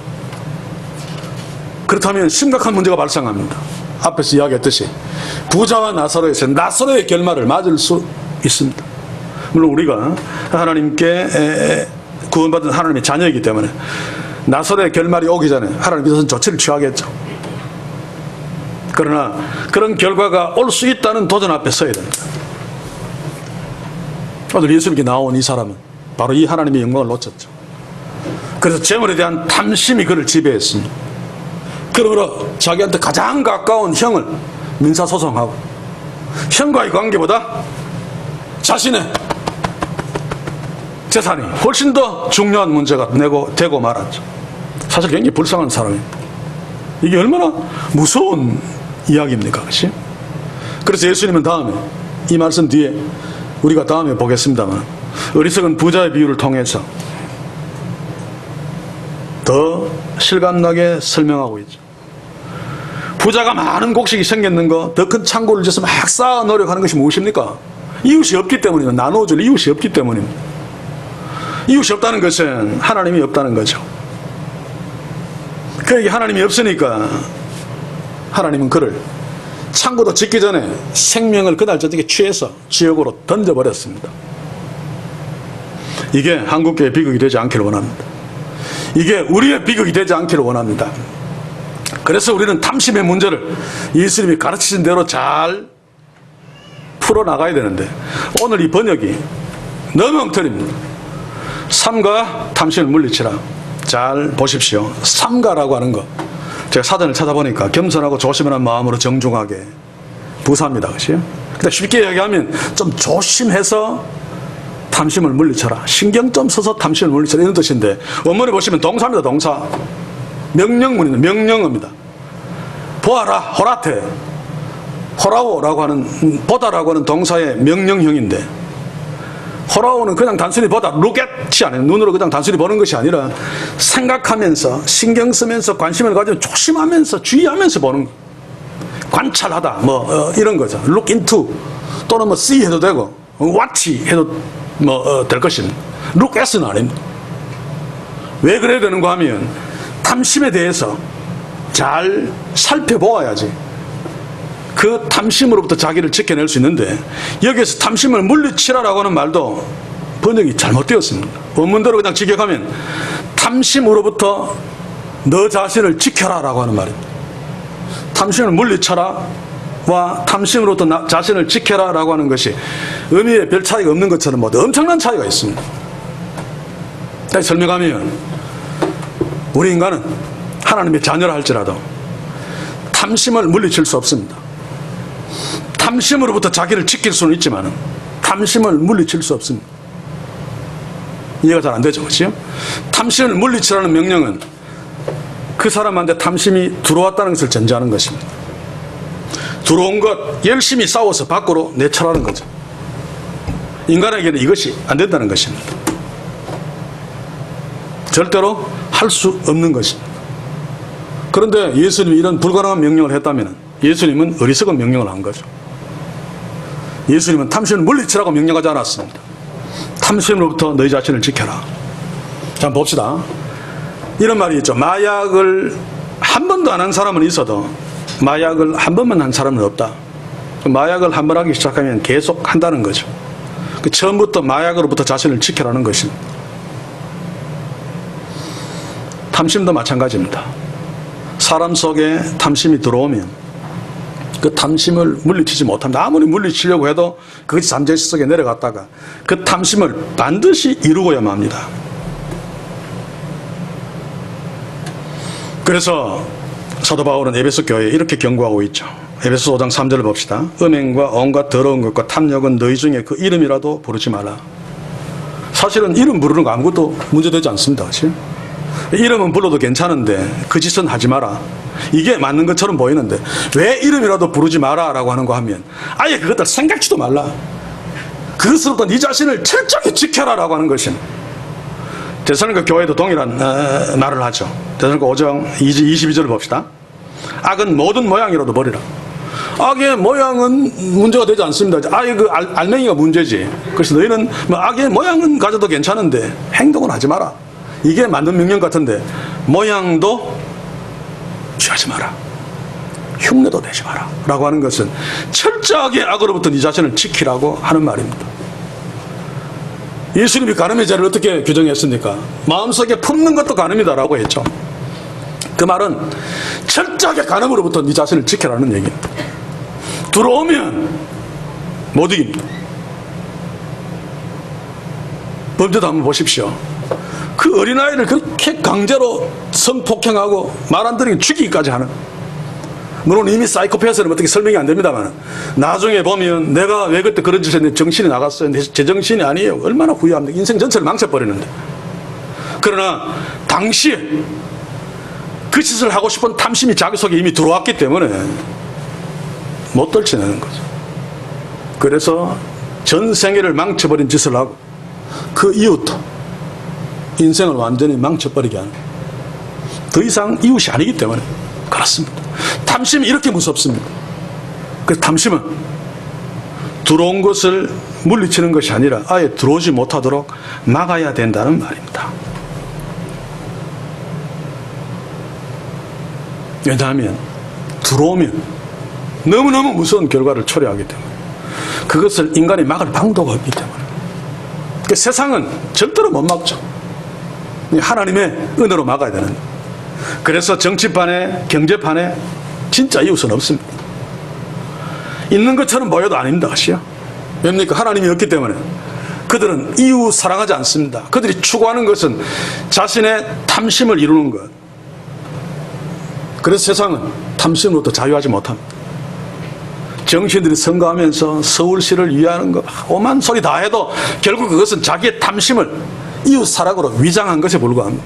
그렇다면 심각한 문제가 발생합니다. 앞에서 이야기했듯이 부자와 나사로에서 나사로의 결말을 맞을 수 있습니다. 물론 우리가 하나님께 구원받은 하나님의 자녀이기 때문에 나사로의 결말이 오기 전에 하나님께서는 조치를 취하겠죠. 그러나 그런 결과가 올 수 있다는 도전 앞에 서야 됩니다. 오늘 예수님께 나온 이 사람은 바로 이 하나님의 영광을 놓쳤죠. 그래서 재물에 대한 탐심이 그를 지배했습니다. 그러므로 자기한테 가장 가까운 형을 민사소송하고 형과의 관계보다 자신의 재산이 훨씬 더 중요한 문제가 되고 말았죠. 사실 굉장히 불쌍한 사람입니다. 이게 얼마나 무서운 이야기입니까? 그렇지? 그래서 예수님은 다음에 이 말씀 뒤에 우리가 다음에 보겠습니다만 어리석은 부자의 비유를 통해서 더 실감나게 설명하고 있죠. 부자가 많은 곡식이 생겼는 거, 더 큰 창고를 지어서 막 쌓아 노력하는 것이 무엇입니까? 이웃이 없기 때문입니다. 나눠줄 이웃이 없기 때문입니다. 이웃이 없다는 것은 하나님이 없다는 거죠. 그에게 하나님이 없으니까 하나님은 그를 창고도 짓기 전에 생명을 그날 저녁에 취해서 지옥으로 던져버렸습니다. 이게 한국교회의 비극이 되지 않기를 원합니다. 이게 우리의 비극이 되지 않기를 원합니다. 그래서 우리는 탐심의 문제를 예수님이 가르치신 대로 잘 풀어나가야 되는데 오늘 이 번역이 너무 엉터리입니다. 삼가 탐심을 물리치라. 잘 보십시오. 삼가라고 하는 거 제가 사전을 찾아보니까 겸손하고 조심하는 마음으로 정중하게 부사입니다. 그렇죠? 근데 쉽게 이야기하면 좀 조심해서 탐심을 물리쳐라. 신경 좀 써서 탐심을 물리쳐라. 이런 뜻인데 원문에 보시면 동사입니다. 동사. 명령문입니다. 명령어입니다. 보아라. 호라테. 호라오라고 하는 보다라고 하는 동사의 명령형인데 호라오는 그냥 단순히 보다, lookat이 아니에요. 눈으로 그냥 단순히 보는 것이 아니라 생각하면서 신경 쓰면서 관심을 가지고 조심하면서 주의하면서 보는 거. 관찰하다 이런 거죠. look into 또는 see 해도 되고 watch 해도 될 것입니다. look at은 아닙니다. 왜 그래야 되는가 하면 탐심에 대해서 잘 살펴보아야지 그 탐심으로부터 자기를 지켜낼 수 있는데 여기에서 탐심을 물리치라라고 하는 말도 번역이 잘못되었습니다. 원문대로 그냥 직역하면 탐심으로부터 너 자신을 지켜라라고 하는 말입니다. 탐심을 물리쳐라와 탐심으로부터 자신을 지켜라라고 하는 것이 의미에 별 차이가 없는 것처럼 모두 엄청난 차이가 있습니다. 다시 설명하면 우리 인간은 하나님의 자녀라 할지라도 탐심을 물리칠 수 없습니다. 탐심으로부터 자기를 지킬 수는 있지만 탐심을 물리칠 수 없습니다. 이해가 잘 안 되죠, 그렇죠? 탐심을 물리치라는 명령은 그 사람한테 탐심이 들어왔다는 것을 전제하는 것입니다. 들어온 것 열심히 싸워서 밖으로 내쳐라는 거죠. 인간에게는 이것이 안 된다는 것입니다. 절대로 할 수 없는 것입니다. 그런데 예수님이 이런 불가능한 명령을 했다면 예수님은 어리석은 명령을 한 거죠. 예수님은 탐심을 물리치라고 명령하지 않았습니다. 탐심으로부터 너희 자신을 지켜라. 자, 한번 봅시다. 이런 말이 있죠. 마약을 한 번도 안 한 사람은 있어도 마약을 한 번만 한 사람은 없다. 마약을 한 번 하기 시작하면 계속 한다는 거죠. 처음부터 마약으로부터 자신을 지켜라는 것입니다. 탐심도 마찬가지입니다. 사람 속에 탐심이 들어오면 그 탐심을 물리치지 못합니다. 아무리 물리치려고 해도 그것이 잠재의식 속에 내려갔다가 그 탐심을 반드시 이루고야만 합니다. 그래서 사도 바울은 에베소 교회에 이렇게 경고하고 있죠. 에베소 5장 3절을 봅시다. 음행과 온갖 더러운 것과 탐욕은 너희 중에 그 이름이라도 부르지 마라. 사실은 이름 부르는 거 아무것도 문제되지 않습니다. 그렇지? 이름은 불러도 괜찮은데 그 짓은 하지 마라. 이게 맞는 것처럼 보이는데 왜 이름이라도 부르지 마라 라고 하는 거 하면 아예 그것들 생각지도 말라. 그것으로부터 네 자신을 철저히 지켜라 라고 하는 것은 데살로니가 교회도 동일한 말을 하죠. 데살로니가 5장 22절을 봅시다. 악은 모든 모양이라도 버리라. 악의 모양은 문제가 되지 않습니다. 악의 그 알맹이가 문제지. 그래서 너희는 악의 모양은 가져도 괜찮은데 행동을 하지 마라. 이게 맞는 명령 같은데, 모양도 취하지 마라, 흉내도 내지 마라 라고 하는 것은 철저하게 악으로부터 네 자신을 지키라고 하는 말입니다. 예수님이 간음의 죄를 어떻게 규정했습니까? 마음속에 품는 것도 간음이다 라고 했죠. 그 말은 철저하게 간음으로부터 네 자신을 지켜라는 얘기입니다. 들어오면 못 이깁니다. 범죄도 한번 보십시오. 그 어린아이를 그렇게 강제로 성폭행하고 말 안 들으면 죽이기까지 하는, 물론 이미 사이코패스는 어떻게 설명이 안 됩니다만, 나중에 보면 내가 왜 그때 그런 짓을 했는데 정신이 나갔어요. 제 정신이 아니에요. 얼마나 후회합니까? 인생 전체를 망쳐버리는데. 그러나 당시에 그 짓을 하고 싶은 탐심이 자기 속에 이미 들어왔기 때문에 못 떨쳐내는 거죠. 그래서 전 생애를 망쳐버린 짓을 하고 그 이후부터 인생을 완전히 망쳐버리게 하는, 더 이상 이웃이 아니기 때문에 그렇습니다. 탐심이 이렇게 무섭습니다. 그래서 탐심은 들어온 것을 물리치는 것이 아니라 아예 들어오지 못하도록 막아야 된다는 말입니다. 왜냐하면 들어오면 너무너무 무서운 결과를 초래하기 때문에, 그것을 인간이 막을 방도가 없기 때문에. 그 세상은 절대로 못 막죠. 하나님의 은혜로 막아야 되는데. 그래서 정치판에, 경제판에 진짜 이웃은 없습니다. 있는 것처럼 보여도 아닙니다. 아시죠? 왜입니까? 하나님이 없기 때문에. 그들은 이웃 사랑하지 않습니다. 그들이 추구하는 것은 자신의 탐심을 이루는 것. 그래서 세상은 탐심으로부터 자유하지 못합니다. 정치인들이 선거하면서 서울시를 위하는 것, 오만 소리 다 해도 결국 그것은 자기의 탐심을 이웃 사랑으로 위장한 것에 불과합니다.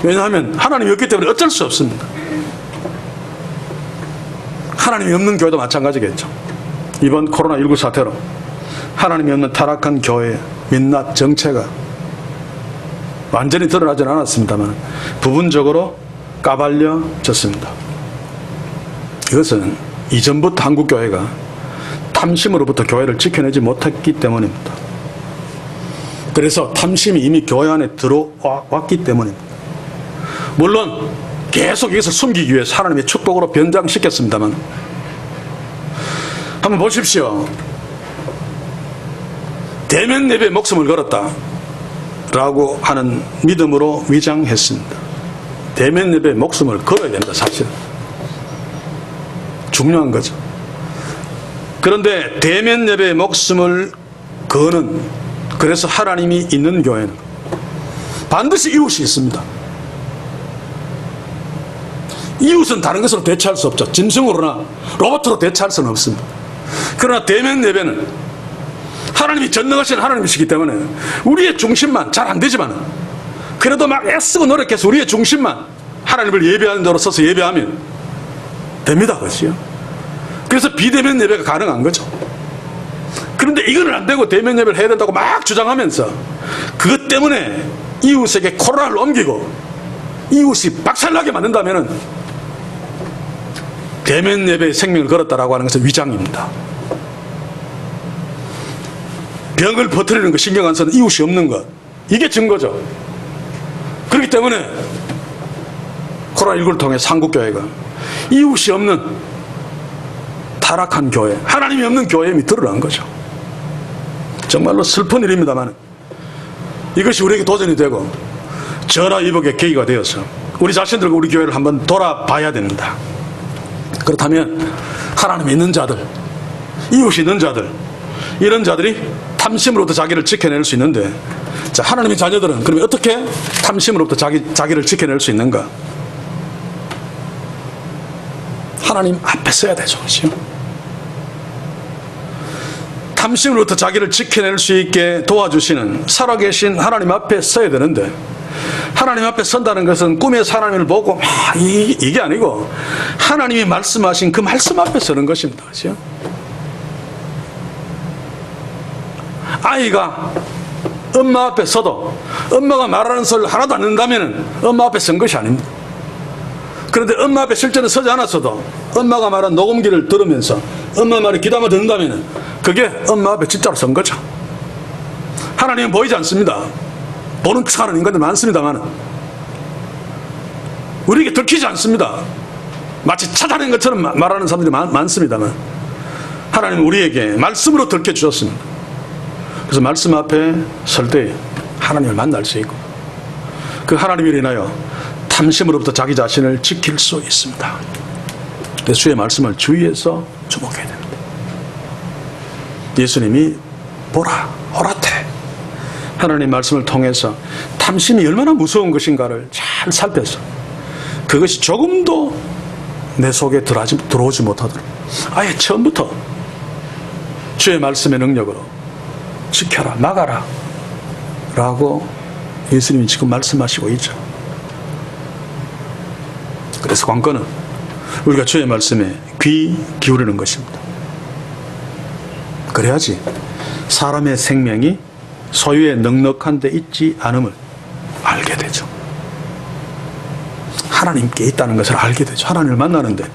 왜냐하면 하나님이 없기 때문에 어쩔 수 없습니다. 하나님이 없는 교회도 마찬가지겠죠. 이번 코로나19 사태로 하나님이 없는 타락한 교회, 민낯 정체가 완전히 드러나지는 않았습니다만 부분적으로 까발려졌습니다. 이것은 이전부터 한국교회가 탐심으로부터 교회를 지켜내지 못했기 때문입니다. 그래서 탐심이 이미 교회 안에 들어왔기 때문입니다. 물론 계속 이것을 숨기기 위해서 하나님의 축복으로 변장시켰습니다만, 한번 보십시오. 대면 예배에 목숨을 걸었다 라고 하는 믿음으로 위장했습니다. 대면 예배에 목숨을 걸어야 된다. 사실 중요한 거죠. 그런데 대면 예배에 목숨을 거는, 그래서 하나님이 있는 교회는 반드시 이웃이 있습니다. 이웃은 다른 것으로 대체할 수 없죠. 짐승으로나 로봇으로 대체할 수는 없습니다. 그러나 대면 예배는 하나님이 전능하신 하나님이시기 때문에 우리의 중심만 잘 안 되지만, 그래도 막 애쓰고 노력해서 우리의 중심만 하나님을 예배하는 대로 서서 예배하면 됩니다. 그렇지요? 그래서 비대면 예배가 가능한 거죠. 그런데 이거는 안 되고 대면 예배를 해야 된다고 막 주장하면서 그것 때문에 이웃에게 코로나를 옮기고 이웃이 박살나게 만든다면 대면 예배에 생명을 걸었다라고 하는 것은 위장입니다. 병을 퍼뜨리는 것 신경 안 쓰는 이웃이 없는 것, 이게 증거죠. 그렇기 때문에 코로나19를 통해 한국교회가 이웃이 없는 타락한 교회, 하나님이 없는 교회임이 드러난 거죠. 정말로 슬픈 일입니다만 이것이 우리에게 도전이 되고 전화위복의 계기가 되어서 우리 자신들과 우리 교회를 한번 돌아봐야 됩니다. 그렇다면 하나님이 있는 자들, 이웃이 있는 자들, 이런 자들이 탐심으로부터 자기를 지켜낼 수 있는데, 자, 하나님의 자녀들은 그러면 어떻게 탐심으로부터 자기를 지켜낼 수 있는가? 하나님 앞에 서야 되죠. 그렇죠? 탐심으로부터 자기를 지켜낼 수 있게 도와주시는 살아계신 하나님 앞에 서야 되는데, 하나님 앞에 선다는 것은 꿈에서 하나님을 보고 막 이게 아니고 하나님이 말씀하신 그 말씀 앞에 서는 것입니다. 그렇죠? 아이가 엄마 앞에 서도 엄마가 말하는 소리를 하나도 안 듣는다면 엄마 앞에 선 것이 아닙니다. 그런데 엄마 앞에 실제로 서지 않았어도 엄마가 말한 녹음기를 들으면서 엄마 말을 귀담아 듣는다면 그게 엄마 앞에 진짜로 선 거죠. 하나님은 보이지 않습니다. 보는 척하는 인간들 많습니다만 우리에게 들키지 않습니다. 마치 찾아낸 것처럼 말하는 사람들이 많습니다만 하나님은 우리에게 말씀으로 들켜주셨습니다. 그래서 말씀 앞에 설 때 하나님을 만날 수 있고 그 하나님을 인하여 탐심으로부터 자기 자신을 지킬 수 있습니다. 그래서 주의 말씀을 주의해서 주목해야 됩니다. 예수님이 보라, 오라테 하나님 말씀을 통해서 탐심이 얼마나 무서운 것인가를 잘 살펴서 그것이 조금도 내 속에 들어오지 못하도록 아예 처음부터 주의 말씀의 능력으로 지켜라, 막아라 라고 예수님이 지금 말씀하시고 있죠. 그래서 관건은 우리가 주의 말씀에 귀 기울이는 것입니다. 그래야지 사람의 생명이 소유에 넉넉한 데 있지 않음을 알게 되죠. 하나님께 있다는 것을 알게 되죠. 하나님을 만나는데.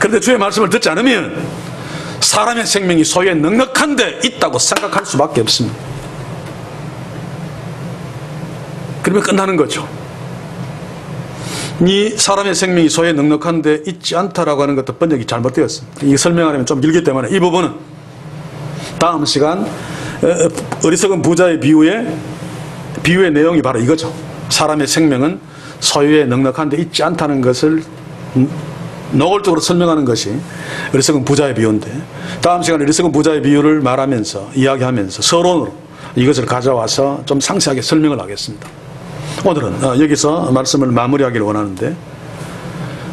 그런데 주의 말씀을 듣지 않으면 사람의 생명이 소유에 넉넉한 데 있다고 생각할 수밖에 없습니다. 그러면 끝나는 거죠. 이 사람의 생명이 소유에 넉넉한 데 있지 않다라고 하는 것도 번역이 잘못되었습니다. 이 설명하려면 좀 길기 때문에 이 부분은 다음 시간 어리석은 부자의 비유의 내용이 바로 이거죠. 사람의 생명은 소유에 넉넉한 데 있지 않다는 것을 노골적으로 설명하는 것이 어리석은 부자의 비유인데 다음 시간에 어리석은 부자의 비유를 말하면서 이야기하면서 서론으로 이것을 가져와서 좀 상세하게 설명을 하겠습니다. 오늘은 여기서 말씀을 마무리하기를 원하는데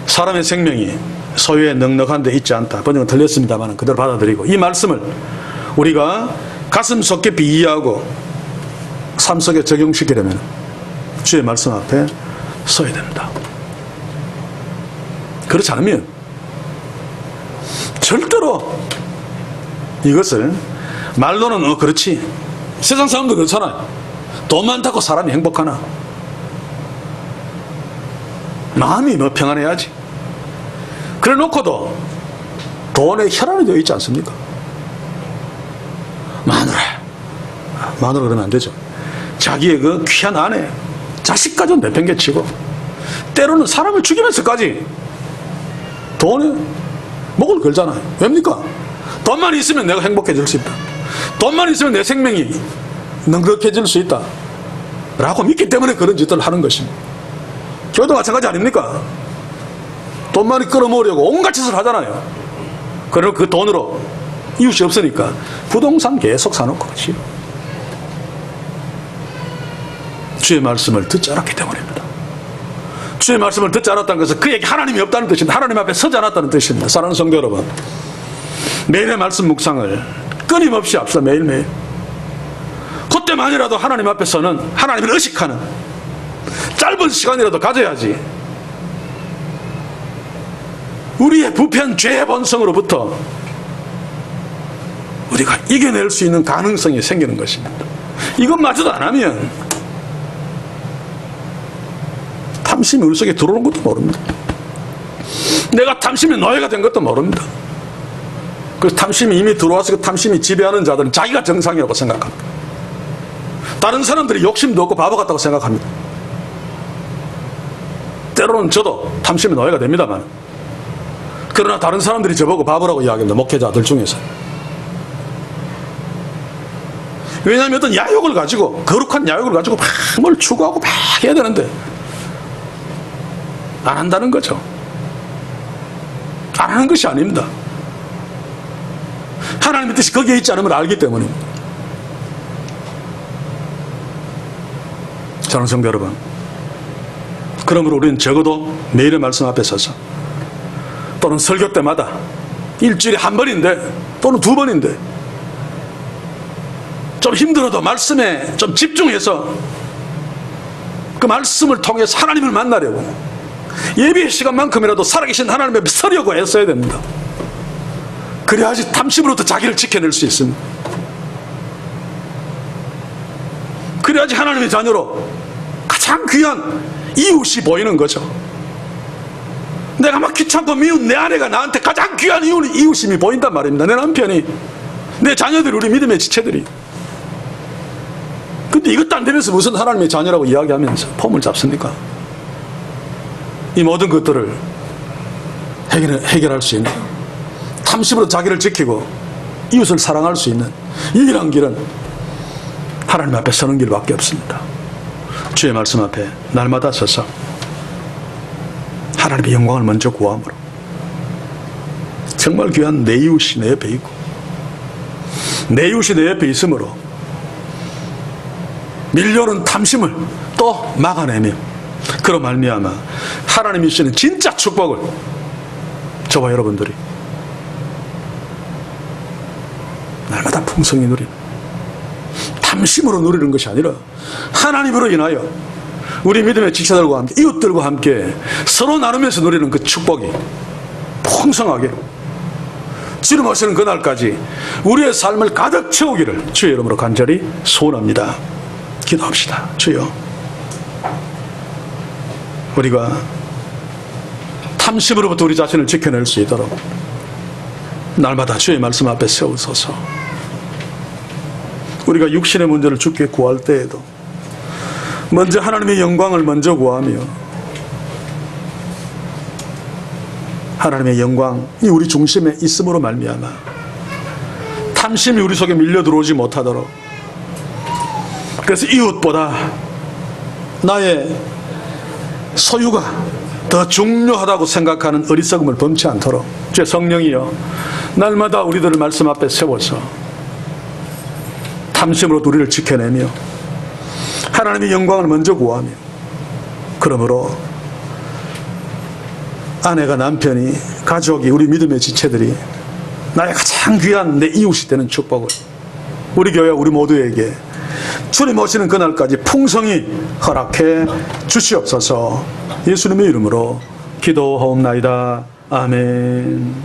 사람의 생명이 소유에 넉넉한 데 있지 않다. 번역은 틀렸습니다만 그대로 받아들이고 이 말씀을 우리가 가슴 속 깊이 이해하고 삶 속에 적용시키려면 주의 말씀 앞에 서야 됩니다. 그렇지 않으면 절대로 이것을 말로는 그렇지 세상 사람도 그렇잖아요. 돈 많다고 사람이 행복하나? 마음이 뭐 평안해야지. 그래 놓고도 돈에 혈안이 되어 있지 않습니까? 마누라 그러면 안 되죠. 자기의 그 귀한 아내 자식까지 내팽개치고 때로는 사람을 죽이면서까지 돈에 목을 걸잖아요. 왜입니까? 돈만 있으면 내가 행복해질 수 있다. 돈만 있으면 내 생명이 넉넉해질 수 있다 라고 믿기 때문에 그런 짓을 하는 것입니다. 교회도 마찬가지 아닙니까? 돈 많이 끌어모으려고 온갖 짓을 하잖아요. 그리고 그 돈으로 이웃이 없으니까 부동산 계속 사놓고 그렇지. 주의 말씀을 듣지 않았기 때문입니다. 주의 말씀을 듣지 않았다는 것은 그에게 하나님이 없다는 뜻입니다. 하나님 앞에 서지 않았다는 뜻입니다. 사랑하는 성도 여러분, 매일의 말씀 묵상을 끊임없이 합시다. 매일매일. 그때만이라도 하나님 앞에서는 하나님을 의식하는 짧은 시간이라도 가져야지 우리의 부패한 죄의 본성으로부터 우리가 이겨낼 수 있는 가능성이 생기는 것입니다. 이것마저도 안 하면 탐심이 우리 속에 들어오는 것도 모릅니다. 내가 탐심의 노예가 된 것도 모릅니다. 그래서 탐심이 이미 들어와서 그 탐심이 지배하는 자들은 자기가 정상이라고 생각합니다. 다른 사람들이 욕심도 없고 바보 같다고 생각합니다. 때로는 저도 탐심의 노예가 됩니다만 그러나 다른 사람들이 저보고 바보라고 이야기합니다. 목회자들 중에서. 왜냐하면 어떤 야욕을 가지고 거룩한 야욕을 가지고 막 뭘 추구하고 막 해야 되는데 안 한다는 거죠. 안 하는 것이 아닙니다. 하나님의 뜻이 거기에 있지 않음을 알기 때문입니다. 사랑하는 성도 여러분, 그러므로 우리는 적어도 매일의 말씀 앞에 서서 또는 설교 때마다 일주일에 한 번인데 또는 두 번인데 좀 힘들어도 말씀에 좀 집중해서 그 말씀을 통해서 하나님을 만나려고 예배의 시간만큼이라도 살아계신 하나님 앞에 서려고 애써야 됩니다. 그래야지 탐심으로부터 자기를 지켜낼 수 있습니다. 그래야지 하나님의 자녀로 가장 귀한 이웃이 보이는 거죠. 내가 막 귀찮고 미운 내 아내가 나한테 가장 귀한 이웃임이 보인단 말입니다. 내 남편이, 내 자녀들이, 우리 믿음의 지체들이. 근데 이것도 안 되면서 무슨 하나님의 자녀라고 이야기하면서 폼을 잡습니까? 이 모든 것들을 해결할 수 있는, 탐심으로 자기를 지키고 이웃을 사랑할 수 있는 유일한 길은 하나님 앞에 서는 길밖에 없습니다. 주의 말씀 앞에 날마다 서서 하나님의 영광을 먼저 구함으로 정말 귀한 내 이웃이 내 옆에 있고 내 이웃이 내 옆에 있으므로 밀려오는 탐심을 또 막아내며 그로 말미암아 하나님이 주시는 진짜 축복을 저와 여러분들이 날마다 풍성히 누리는, 탐심으로 누리는 것이 아니라 하나님으로 인하여 우리 믿음의 지체들과 함께 이웃들과 함께 서로 나누면서 누리는 그 축복이 풍성하게 주님 오시는 그날까지 우리의 삶을 가득 채우기를 주의 이름으로 간절히 소원합니다. 기도합시다. 주여, 우리가 탐심으로부터 우리 자신을 지켜낼 수 있도록 날마다 주의 말씀 앞에 세우소서. 우리가 육신의 문제를 주께 구할 때에도 먼저 하나님의 영광을 먼저 구하며 하나님의 영광이 우리 중심에 있음으로 말미암아 탐심이 우리 속에 밀려 들어오지 못하도록, 그래서 이웃보다 나의 소유가 더 중요하다고 생각하는 어리석음을 범치 않도록 주의 성령이여 날마다 우리들을 말씀 앞에 세워서 탐심으로 우리를 지켜내며 하나님의 영광을 먼저 구하며, 그러므로 아내가 남편이 가족이 우리 믿음의 지체들이 나의 가장 귀한 내 이웃이 되는 축복을 우리 교회 우리 모두에게 주님 오시는 그날까지 풍성히 허락해 주시옵소서. 예수님의 이름으로 기도하옵나이다. 아멘.